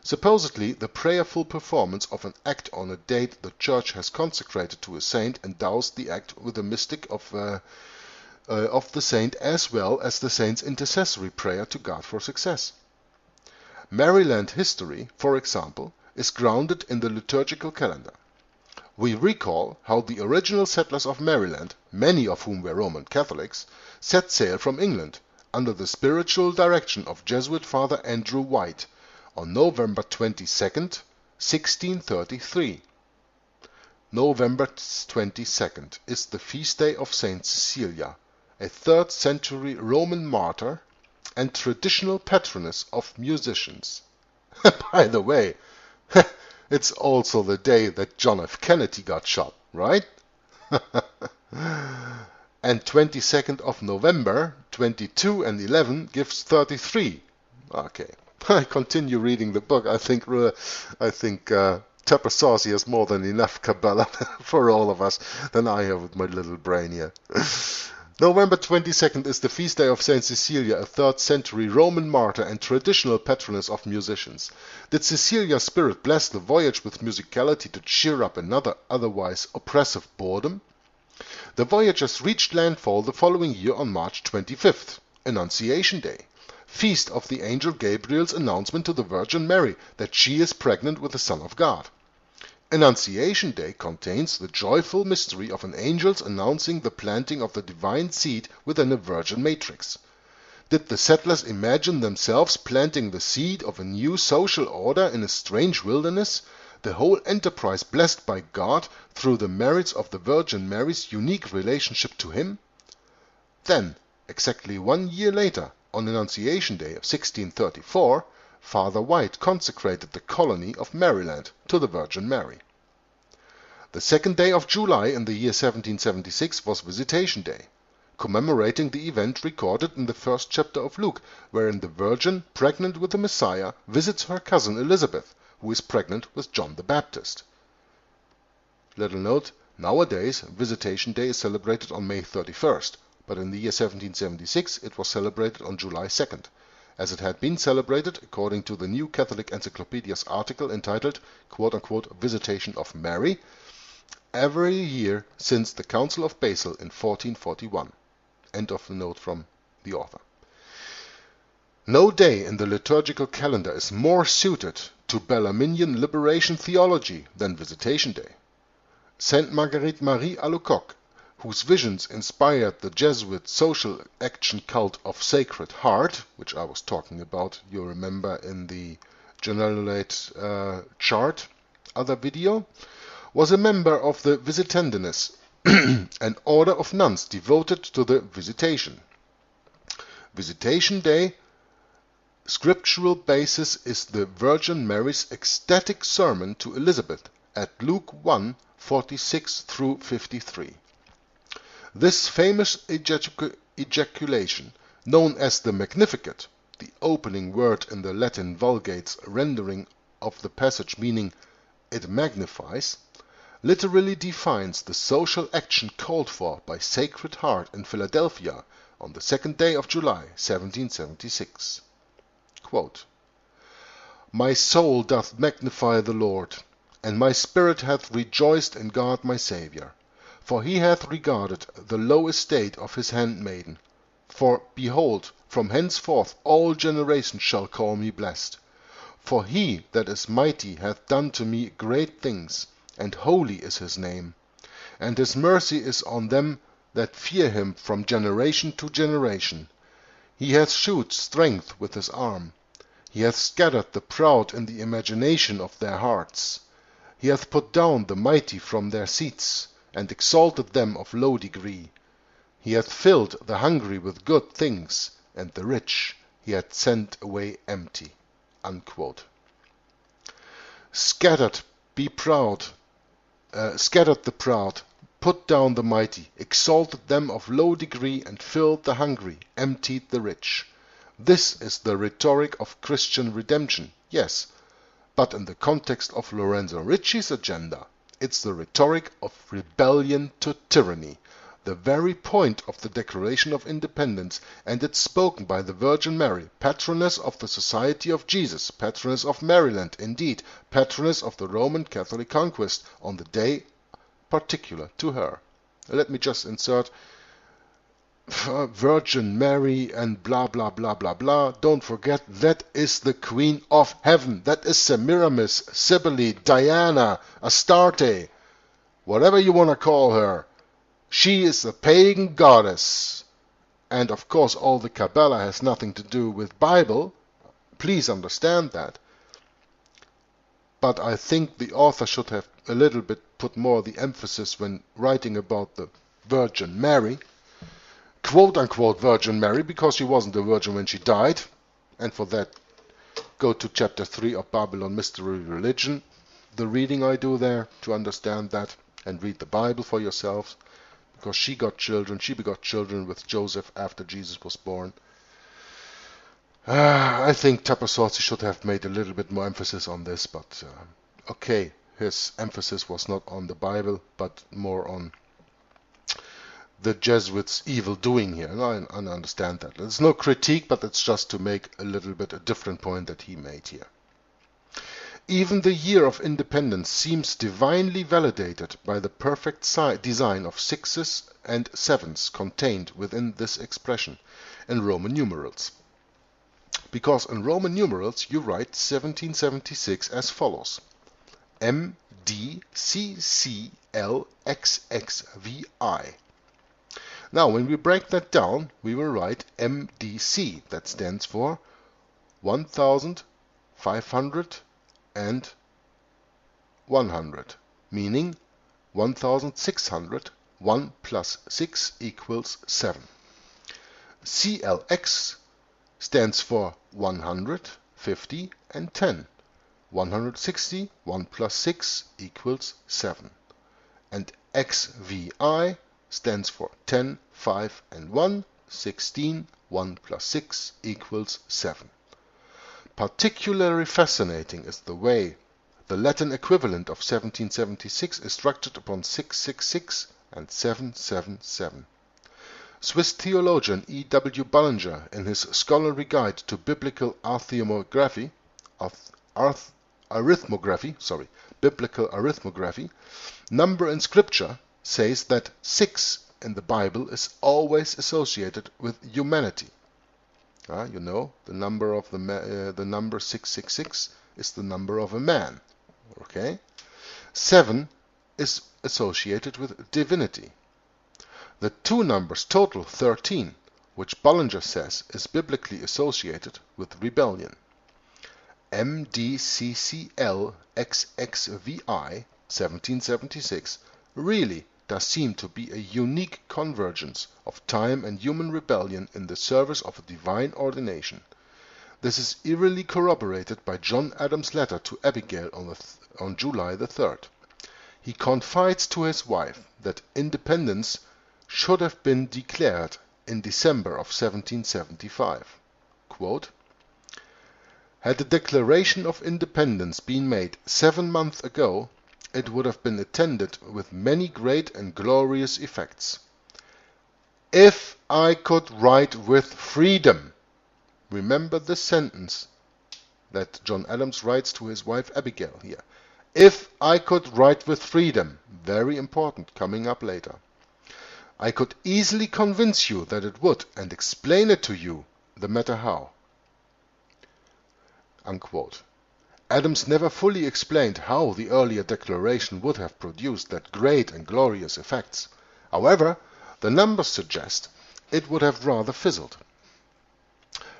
Supposedly, the prayerful performance of an act on a date the Church has consecrated to a saint endows the act with the mystic of the saint as well as the saint's intercessory prayer to God for success. Maryland history, for example, is grounded in the liturgical calendar. We recall how the original settlers of Maryland, many of whom were Roman Catholics, set sail from England under the spiritual direction of Jesuit Father Andrew White on November 22nd, 1633. November 22nd is the feast day of Saint Cecilia, a 3rd century Roman martyr and traditional patroness of musicians. By the way, it's also the day that John F. Kennedy got shot, right? And 22nd of November, 22 and 11 gives 33. Okay, I continue reading the book. I think Tupper Saucy has more than enough Kabbalah for all of us than I have with my little brain here. November 22nd is the feast day of Saint Cecilia, a 3rd century Roman martyr and traditional patroness of musicians. Did Cecilia's spirit bless the voyage with musicality to cheer up another otherwise oppressive boredom? The voyagers reached landfall the following year on March 25th, Annunciation Day, feast of the angel Gabriel's announcement to the Virgin Mary that she is pregnant with the Son of God. Annunciation Day contains the joyful mystery of an angel's announcing the planting of the divine seed within a virgin matrix. Did the settlers imagine themselves planting the seed of a new social order in a strange wilderness, the whole enterprise blessed by God through the merits of the Virgin Mary's unique relationship to Him? Then, exactly 1 year later, on Annunciation Day of 1634, Father White consecrated the colony of Maryland to the Virgin Mary. The 2nd day of July in the year 1776 was Visitation Day, commemorating the event recorded in the 1st chapter of Luke, wherein the Virgin, pregnant with the Messiah, visits her cousin Elizabeth, who is pregnant with John the Baptist. Little note, nowadays Visitation Day is celebrated on May 31st, but in the year 1776 it was celebrated on July 2nd. As it had been celebrated according to the New Catholic Encyclopedia's article entitled quote-unquote Visitation of Mary every year since the Council of Basel in 1441. End of the note from the author. No day in the liturgical calendar is more suited to Bellarminian liberation theology than Visitation Day. Sainte Marguerite Marie Alacoque whose visions inspired the Jesuit social action cult of Sacred Heart, which I was talking about, you remember in the Generalate chart, other video, was a member of the Visitandines, an order of nuns devoted to the Visitation. Visitation Day scriptural basis is the Virgin Mary's ecstatic sermon to Elizabeth at Luke 1:46 through 53. This famous ejaculation, known as the Magnificat, the opening word in the Latin Vulgate's rendering of the passage meaning "it magnifies," literally defines the social action called for by Sacred Heart in Philadelphia on the 2nd day of July, 1776. Quote, "My soul doth magnify the Lord, and my spirit hath rejoiced in God my Saviour. For he hath regarded the low estate of his handmaiden. For, behold, from henceforth all generations shall call me blessed. For he that is mighty hath done to me great things, and holy is his name. And his mercy is on them that fear him from generation to generation. He hath shewed strength with his arm. He hath scattered the proud in the imagination of their hearts. He hath put down the mighty from their seats, and exalted them of low degree. He hath filled the hungry with good things, and the rich he hath sent away empty." Unquote. Scattered the proud, put down the mighty, exalted them of low degree, and filled the hungry, emptied the rich. This is the rhetoric of Christian redemption, yes, but in the context of Lorenzo Ricci's agenda, it's the rhetoric of rebellion to tyranny, the very point of the Declaration of Independence, and it's spoken by the Virgin Mary, patroness of the Society of Jesus, patroness of Maryland, indeed, patroness of the Roman Catholic conquest, on the day particular to her. Let me just insert Virgin Mary and blah blah blah blah blah. Don't forget, that is the Queen of Heaven. That is Semiramis, Cybele, Diana, Astarte, whatever you want to call her. She is a pagan goddess. And of course all the Kabbalah has nothing to do with Bible. Please understand that. But I think the author should have a little bit put more the emphasis when writing about the Virgin Mary, quote-unquote Virgin Mary, because she wasn't a virgin when she died. And for that, go to chapter 3 of Babylon Mystery Religion, the reading I do there, to understand that, and read the Bible for yourselves, because she begot children with Joseph after Jesus was born. I think Tapasorsi should have made a little bit more emphasis on this, but okay, his emphasis was not on the Bible, but more on the Jesuits' evil doing here. And I understand that. It's no critique, but it's just to make a little bit a different point that he made here. Even the year of independence seems divinely validated by the perfect design of sixes and sevens contained within this expression in Roman numerals. Because in Roman numerals you write 1776 as follows: MDCCLXXVI. Now, when we break that down, we will write MDC. That stands for 1500 and 100, meaning 1600. 1 plus 6 equals 7. CLX stands for 100, 50, and 10. 160, 1 plus 6 equals 7. And XVI stands for 10, 5, and 1, 16, 1 plus 6 equals 7. Particularly fascinating is the way the Latin equivalent of 1776 is structured upon 666 and 777. Swiss theologian E. W. Ballinger, in his scholarly guide to biblical arithmography, number in scripture, says that 6 in the Bible is always associated with humanity. You know, the number of the number 666 is the number of a man. Okay, 7 is associated with divinity. The two numbers total 13, which Bollinger says is biblically associated with rebellion. MDCCL-XXVI 1776 really does seem to be a unique convergence of time and human rebellion in the service of a divine ordination. This is eerily corroborated by John Adams' letter to Abigail on July the 3rd. He confides to his wife that independence should have been declared in December of 1775. Quote, "Had the Declaration of Independence been made 7 months ago, it would have been attended with many great and glorious effects. If I could write with freedom," remember this sentence that John Adams writes to his wife Abigail here. If I could write with freedom, very important, coming up later, "I could easily convince you that it would, and explain it to you, the matter how." Unquote. Adams never fully explained how the earlier declaration would have produced that great and glorious effects. However, the numbers suggest it would have rather fizzled.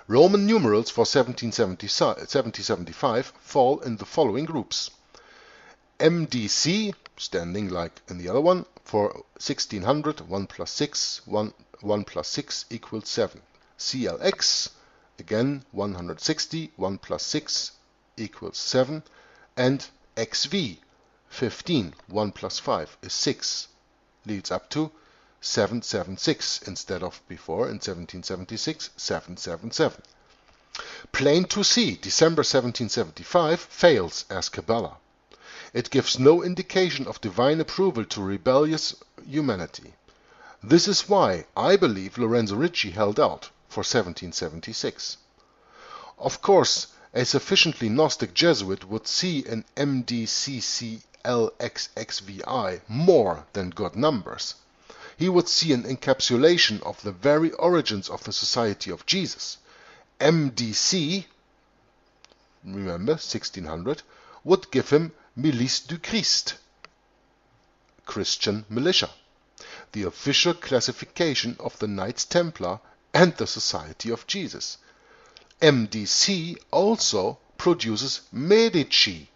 Roman numerals for 1775 fall in the following groups. MDC, standing like in the other one, for 1600, 1 plus 6, 1 plus 6 equals 7. CLX, again 160, 1 plus 6 equals 7. And XV, 15, 1 plus 5 is 6, leads up to 776 instead of before in 1776, 777. Plain to see, December 1775 fails as Kabbalah. It gives no indication of divine approval to rebellious humanity. This is why I believe Lorenzo Ricci held out for 1776. Of course, a sufficiently Gnostic Jesuit would see in MDCCLXXVI more than good numbers. He would see an encapsulation of the very origins of the Society of Jesus. MDC, remember 1600, would give him Milice du Christ, Christian militia, the official classification of the Knights Templar and the Society of Jesus. MDC also produces Medici,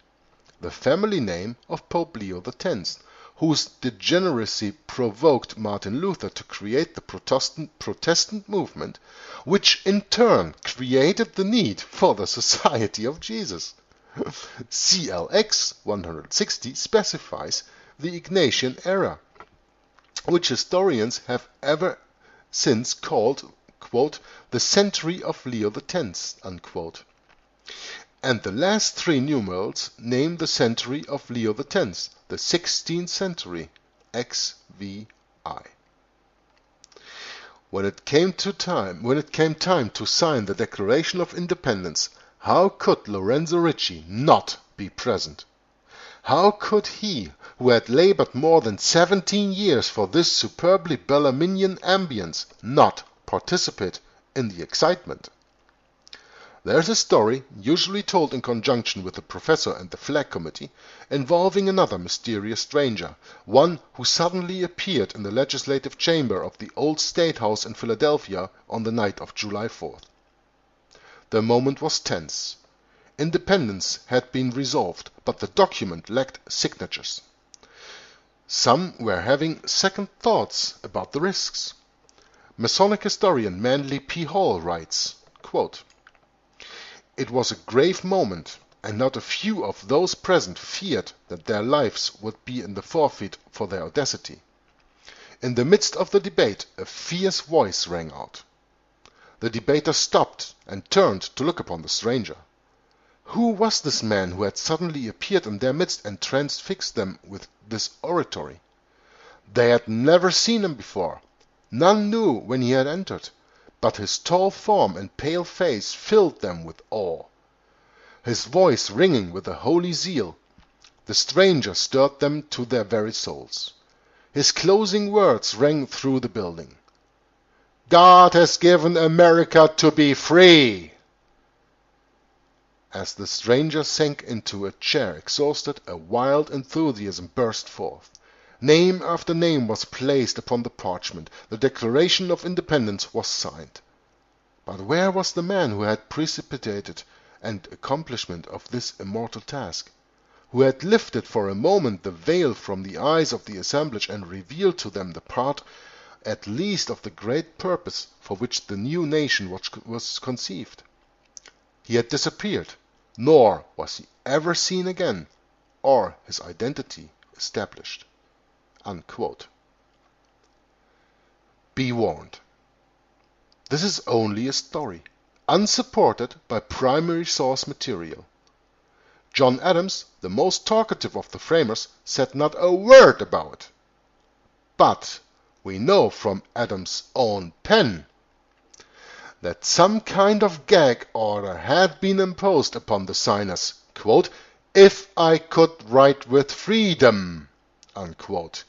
the family name of Pope Leo X, whose degeneracy provoked Martin Luther to create the Protestant movement, which in turn created the need for the Society of Jesus. CLX 160 specifies the Ignatian era, which historians have ever since called, quote, "the century of Leo X," unquote. And the last three numerals name the century of Leo X, the 16th century, XVI. When it came time to sign the Declaration of Independence, how could Lorenzo Ricci not be present? How could he, who had labored more than 17 years for this superbly Bellarminian ambience, not participate in the excitement? There is a story, usually told in conjunction with the professor and the flag committee, involving another mysterious stranger, one who suddenly appeared in the legislative chamber of the old State House in Philadelphia on the night of July 4th. The moment was tense. Independence had been resolved, but the document lacked signatures. Some were having second thoughts about the risks. Masonic historian Manly P. Hall writes, quote, "It was a grave moment, and not a few of those present feared that their lives would be in the forfeit for their audacity. In the midst of the debate a fierce voice rang out. The debaters stopped and turned to look upon the stranger. Who was this man who had suddenly appeared in their midst and transfixed them with this oratory? They had never seen him before. None knew when he had entered, but his tall form and pale face filled them with awe. His voice ringing with a holy zeal, the stranger stirred them to their very souls. His closing words rang through the building. 'God has given America to be free!' As the stranger sank into a chair exhausted, a wild enthusiasm burst forth. Name after name was placed upon the parchment. The Declaration of Independence was signed. But where was the man who had precipitated and accomplishment of this immortal task? Who had lifted for a moment the veil from the eyes of the assemblage and revealed to them the part at least of the great purpose for which the new nation was conceived? He had disappeared, nor was he ever seen again, or his identity established. Unquote. Be warned. This is only a story, unsupported by primary source material. John Adams, the most talkative of the framers, said not a word about it. But we know from Adams' own pen that some kind of gag order had been imposed upon the signers, quote, "if I could write with freedom," unquote.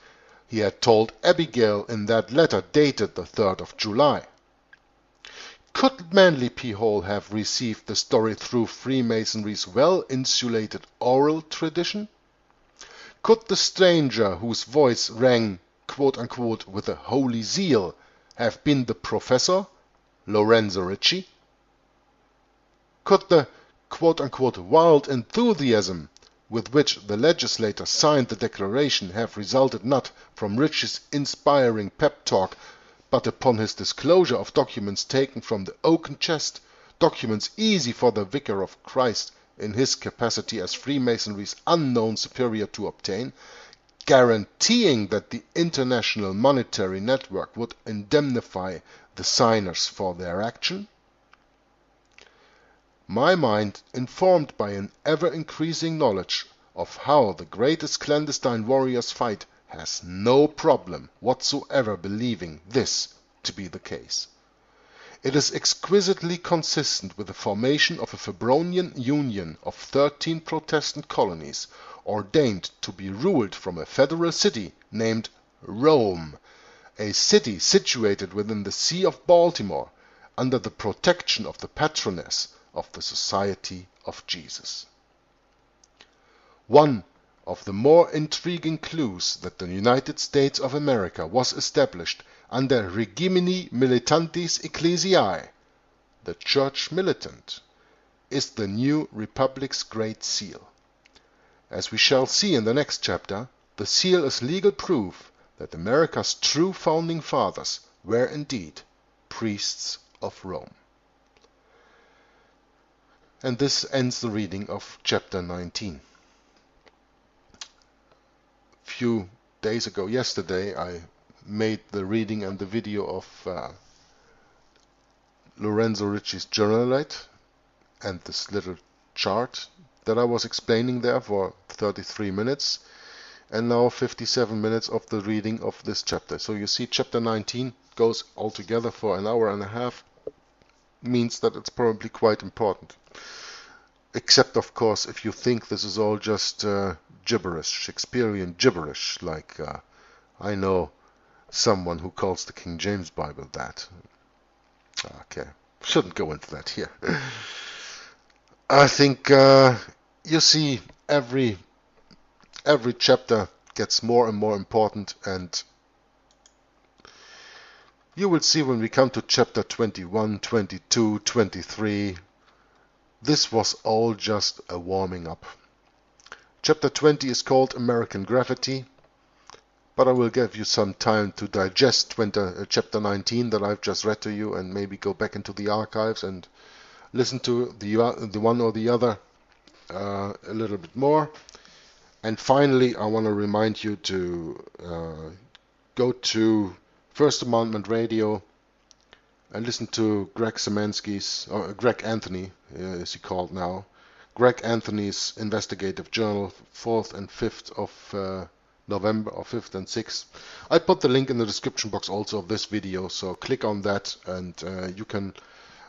He had told Abigail in that letter dated the 3rd of July. Could Manly P. Hall have received the story through Freemasonry's well-insulated oral tradition? Could the stranger whose voice rang quote-unquote with a holy zeal have been the professor, Lorenzo Ricci? Could the quote-unquote wild enthusiasm with which the legislator signed the Declaration have resulted not from Ricci's inspiring pep talk, but upon his disclosure of documents taken from the oaken chest, documents easy for the Vicar of Christ in his capacity as Freemasonry's unknown superior to obtain, guaranteeing that the international monetary network would indemnify the signers for their action? My mind, informed by an ever-increasing knowledge of how the greatest clandestine warriors fight, has no problem whatsoever believing this to be the case. It is exquisitely consistent with the formation of a Febronian union of 13 Protestant colonies, ordained to be ruled from a federal city named Rome, a city situated within the See of Baltimore, under the protection of the patroness of the Society of Jesus. One of the more intriguing clues that the United States of America was established under regimini militantis ecclesiae, the church militant, is the new republic's Great Seal. As we shall see in the next chapter, the seal is legal proof that America's true founding fathers were indeed priests of Rome. And this ends the reading of chapter 19. Few days ago, yesterday, I made the reading and the video of Lorenzo Ricci's journalite and this little chart that I was explaining there for 33 minutes, and now 57 minutes of the reading of this chapter. So you see, chapter 19 goes altogether for an hour and a half, means that it's probably quite important. Except, of course, if you think this is all just gibberish, Shakespearean gibberish, like I know someone who calls the King James Bible that. Okay, shouldn't go into that here. I think you see, every chapter gets more and more important, and you will see when we come to chapter 21, 22, 23, this was all just a warming up. Chapter 20 is called American Gravity, but I will give you some time to digest chapter 19 that I've just read to you, and maybe go back into the archives and listen to the one or the other a little bit more. And finally, I want to remind you to go to First Amendment Radio and listen to Greg Szymanski's, or Greg Anthony, is he called now, Greg Anthony's investigative journal, 4th and 5th of November, or 5th and 6th. I put the link in the description box also of this video, so click on that and you can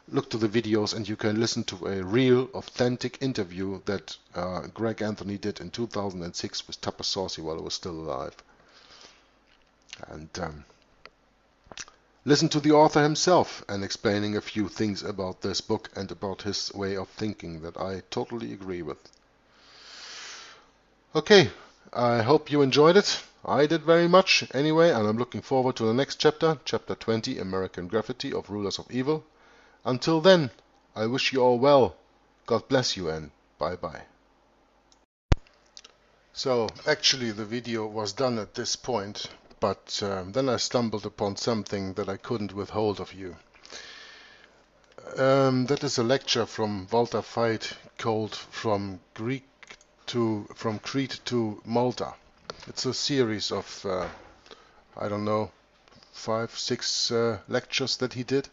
look to the videos and you can listen to a real, authentic interview that Greg Anthony did in 2006 with Tupper Saucy while he was still alive. And listen to the author himself and explaining a few things about this book and about his way of thinking that I totally agree with. Okay, I hope you enjoyed it. I did very much anyway, and I'm looking forward to the next chapter, chapter 20, American Graffiti of Rulers of Evil. Until then, I wish you all well. God bless you and bye-bye. So, actually the video was done at this point, but then I stumbled upon something that I couldn't withhold of you. That is a lecture from Walter Veit called From Crete to Malta. It's a series of, I don't know, 5, 6 lectures that he did.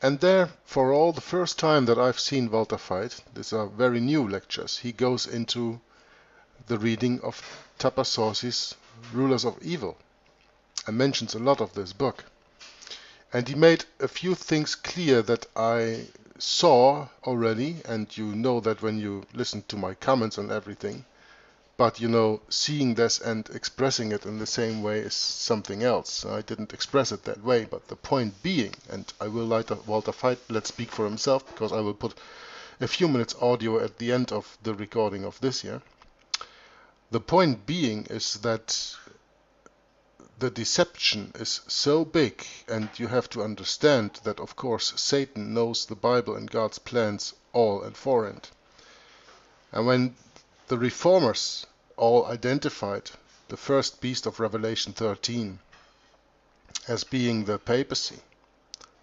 And there, for all the first time that I've seen Walter Veit, these are very new lectures, he goes into the reading of Tapasosi's Rulers of Evil and mentions a lot of this book. And he made a few things clear that I saw already, and you know that when you listen to my comments on everything. But you know, seeing this and expressing it in the same way is something else. I didn't express it that way, but the point being, and I will let Walter Veit let speak for himself, because I will put a few minutes audio at the end of the recording of this here. The point being is that the deception is so big, and you have to understand that, of course, Satan knows the Bible and God's plans all and for it. And when the reformers all identified the first beast of Revelation 13 as being the papacy,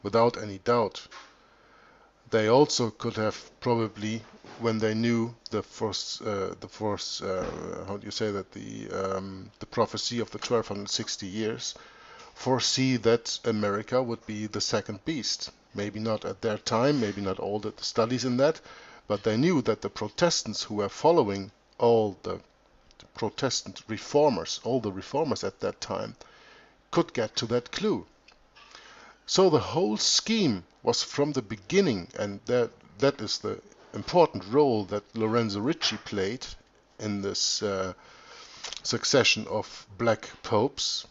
without any doubt, they also could have probably, when they knew the prophecy of the 1260 years, foresee that America would be the second beast. Maybe not at their time, maybe not all the studies in that, but they knew that the Protestants who were following all the Protestant reformers, all the reformers at that time, could get to that clue. So the whole scheme was from the beginning, and that is the important role that Lorenzo Ricci played in this succession of black popes.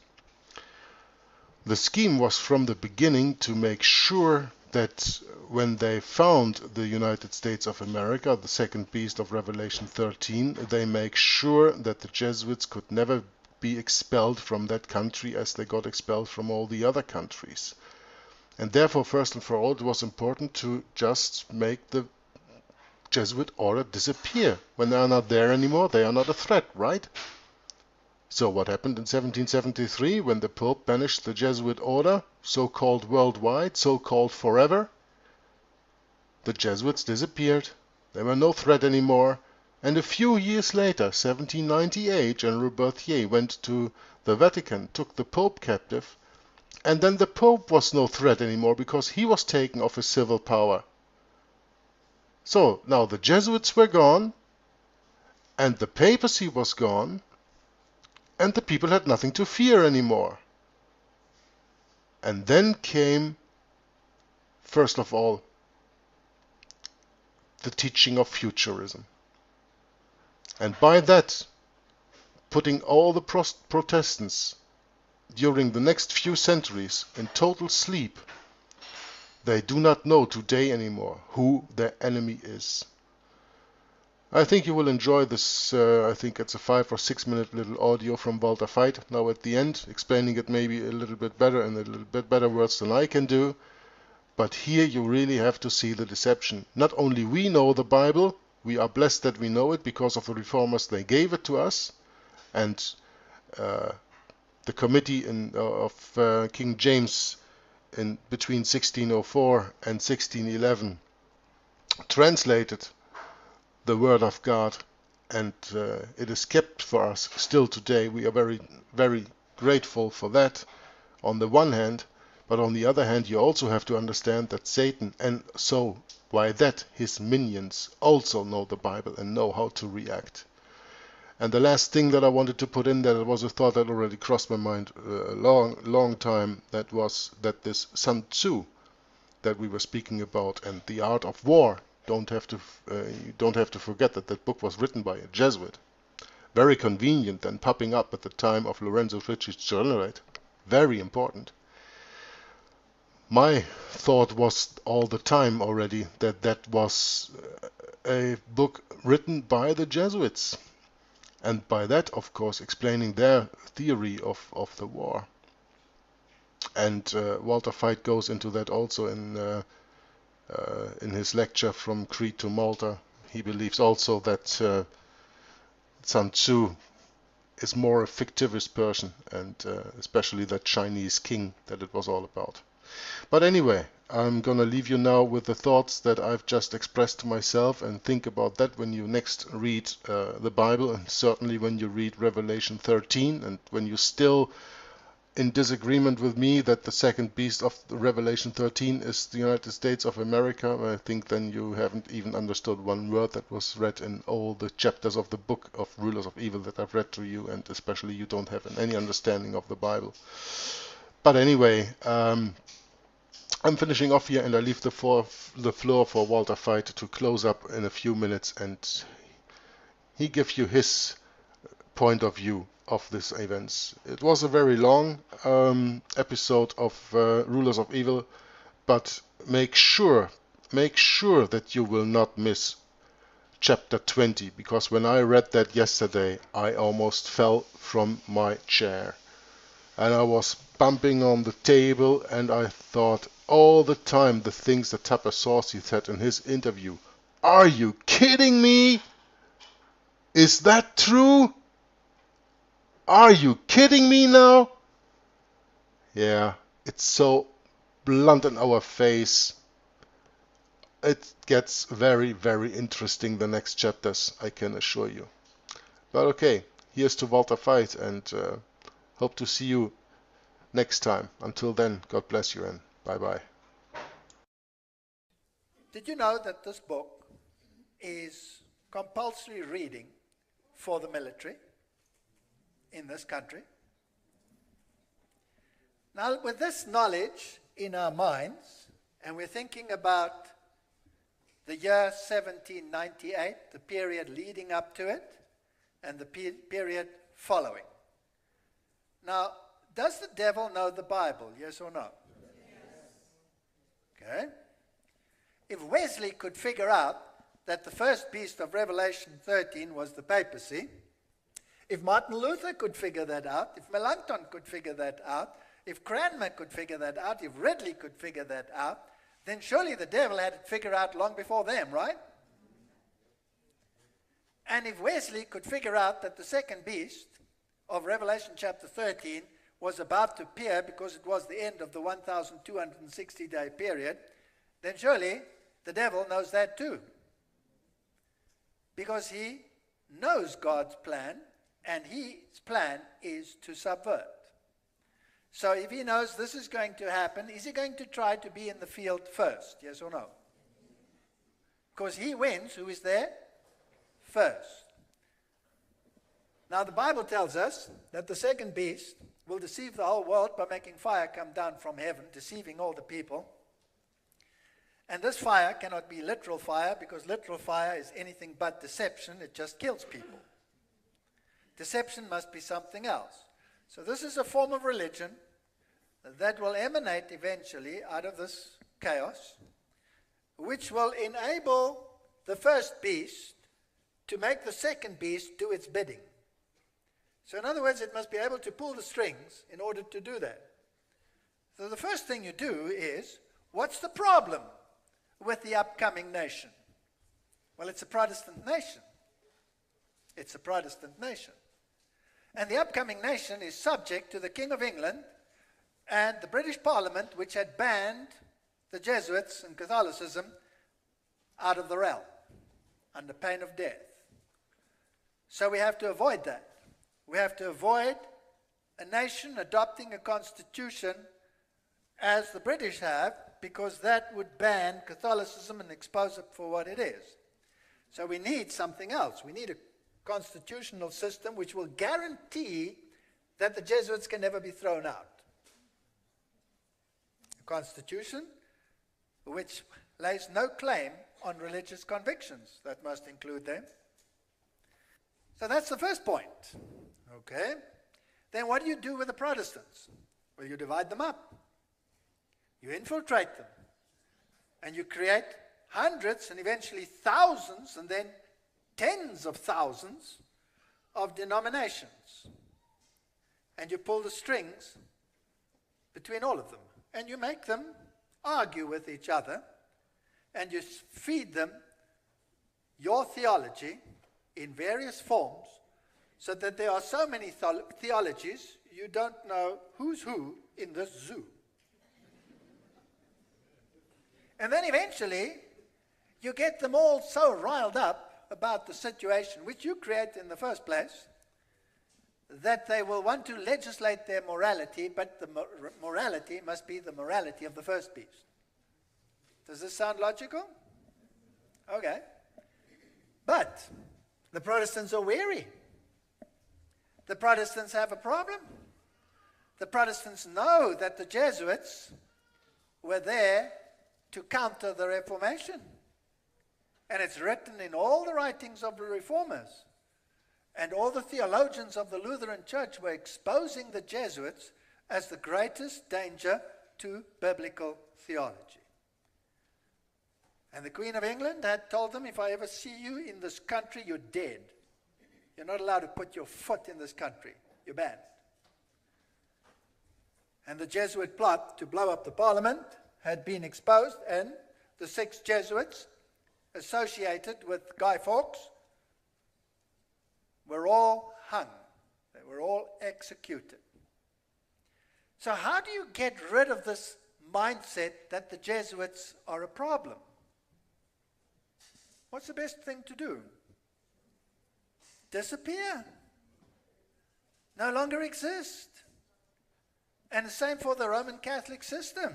The scheme was from the beginning to make sure that when they found the United States of America, the second beast of Revelation 13, they make sure that the Jesuits could never be expelled from that country as they got expelled from all the other countries. And therefore, first and for all, it was important to just make the Jesuit order disappear. When they are not there anymore, they are not a threat, right? So what happened in 1773 when the Pope banished the Jesuit order, so-called worldwide, so-called forever? The Jesuits disappeared. They were no threat anymore. And a few years later, 1798, General Berthier went to the Vatican, took the Pope captive, and then the Pope was no threat anymore because he was taken off his civil power. So now the Jesuits were gone, and the papacy was gone, and the people had nothing to fear anymore. And then came, first of all, the teaching of futurism. And by that, putting all the Protestants during the next few centuries in total sleep, they do not know today anymore who their enemy is. I think you will enjoy this. I think it's a 5 or 6 minute little audio from Walter Veit now at the end, explaining it maybe a little bit better in a little bit better words than I can do. But here you really have to see the deception. Not only we know the Bible, we are blessed that we know it because of the reformers. They gave it to us, and the committee of King James in between 1604 and 1611 translated the Word of God, and it is kept for us still today. We are very, very grateful for that on the one hand, but on the other hand you also have to understand that Satan, and so by that his minions, also know the Bible and know how to react. And the last thing that I wanted to put in there, it was a thought that already crossed my mind a long time, that was that this Sun Tzu that we were speaking about and the art of war, you don't have to forget that that book was written by a Jesuit. Very convenient and popping up at the time of Lorenzo Ricci's Generate. Very important. My thought was all the time already that that was a book written by the Jesuits. And by that, of course, explaining their theory of the war. And Walter Veit goes into that also in his lecture From Crete to Malta. He believes also that Sun Tzu is more a fictitious person, and especially that Chinese king that it was all about. But anyway, I'm gonna leave you now with the thoughts that I've just expressed to myself, and think about that when you next read the Bible, and certainly when you read Revelation 13, and when you're still in disagreement with me that the second beast of the Revelation 13 is the United States of America. I think then you haven't even understood one word that was read in all the chapters of the book of Rulers of Evil that I've read to you, and especially you don't have any understanding of the Bible. But anyway, I'm finishing off here, and I leave the floor for Walter Veit to close up in a few minutes, and he gives you his point of view of these events. It was a very long episode of Rulers of Evil, but make sure that you will not miss chapter 20, because when I read that yesterday, I almost fell from my chair. And I was bumping on the table, and I thought all the time the things that Tupper Saucy said in his interview. Are you kidding me? Is that true? Are you kidding me now? Yeah, it's so blunt in our face. It gets very, very interesting the next chapters, I can assure you. But okay, here's to Walter Veit, and hope to see you next time. Until then, God bless you and bye-bye. Did you know that this book is compulsory reading for the military in this country? Now, with this knowledge in our minds, and we're thinking about the year 1798, the period leading up to it, and the period following. Now, does the devil know the Bible, yes or no? Yes. Okay. If Wesley could figure out that the first beast of Revelation 13 was the papacy, if Martin Luther could figure that out, if Melanchthon could figure that out, if Cranmer could figure that out, if Ridley could figure that out, then surely the devil had it figured out long before them, right? And if Wesley could figure out that the second beast of Revelation chapter 13 was about to appear because it was the end of the 1,260-day period, then surely the devil knows that too. Because he knows God's plan, and his plan is to subvert. So if he knows this is going to happen, is he going to try to be in the field first? Yes or no? Because he wins, who is there? First. Now the Bible tells us that the second beast will deceive the whole world by making fire come down from heaven, deceiving all the people. And this fire cannot be literal fire, because literal fire is anything but deception. It just kills people. Deception must be something else. So this is a form of religion that will emanate eventually out of this chaos, which will enable the first beast to make the second beast do its bidding. So in other words, it must be able to pull the strings in order to do that. So the first thing you do is, what's the problem with the upcoming nation? Well, it's a Protestant nation. It's a Protestant nation. And the upcoming nation is subject to the King of England and the British Parliament, which had banned the Jesuits and Catholicism out of the realm under pain of death. So we have to avoid that. We have to avoid a nation adopting a constitution as the British have, because that would ban Catholicism and expose it for what it is. So we need something else. We need a constitutional system which will guarantee that the Jesuits can never be thrown out. A constitution which lays no claim on religious convictions. That must include them. So that's the first point. Okay. Then what do you do with the Protestants? Well, you divide them up. You infiltrate them. And you create hundreds and eventually thousands and then tens of thousands of denominations, and you pull the strings between all of them, and you make them argue with each other, and you feed them your theology in various forms, so that there are so many theologies, you don't know who's who in this zoo. And then eventually, you get them all so riled up about the situation which you create in the first place, that they will want to legislate their morality, but the morality must be the morality of the first beast. Does this sound logical? Okay. But the Protestants are weary. The Protestants have a problem. The Protestants know that the Jesuits were there to counter the Reformation. And it's written in all the writings of the Reformers. And all the theologians of the Lutheran Church were exposing the Jesuits as the greatest danger to biblical theology. And the Queen of England had told them, if I ever see you in this country, you're dead. You're not allowed to put your foot in this country. You're banned. And the Jesuit plot to blow up the Parliament had been exposed, and the 6 Jesuits associated with Guy Fawkes were all hung. They were all executed. So how do you get rid of this mindset that the Jesuits are a problem? What's the best thing to do? Disappear. No longer exist. And the same for the Roman Catholic system.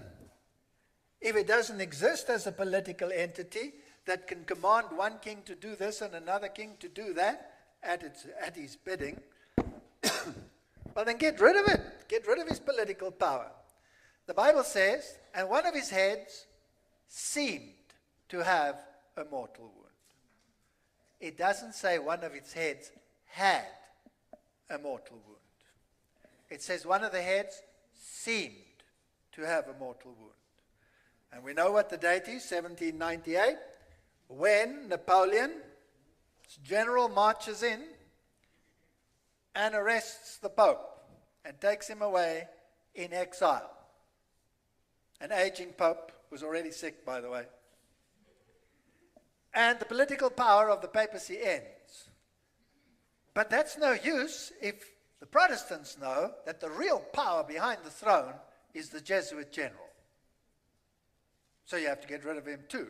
If it doesn't exist as a political entity that can command one king to do this and another king to do that at his bidding, well, then get rid of it. Get rid of his political power. The Bible says, and one of his heads seemed to have a mortal wound. It doesn't say one of its heads had a mortal wound. It says one of the heads seemed to have a mortal wound. And we know what the date is, 1798, when Napoleon's general marches in and arrests the Pope and takes him away in exile. An aging Pope was already sick, by the way. And the political power of the papacy ends. But that's no use if the Protestants know that the real power behind the throne is the Jesuit general. So you have to get rid of him too.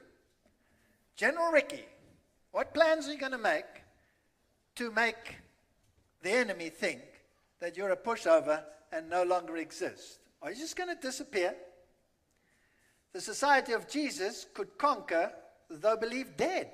General Ricci, what plans are you going to make the enemy think that you're a pushover and no longer exist? Are you just going to disappear? The Society of Jesus could conquer, though believed dead.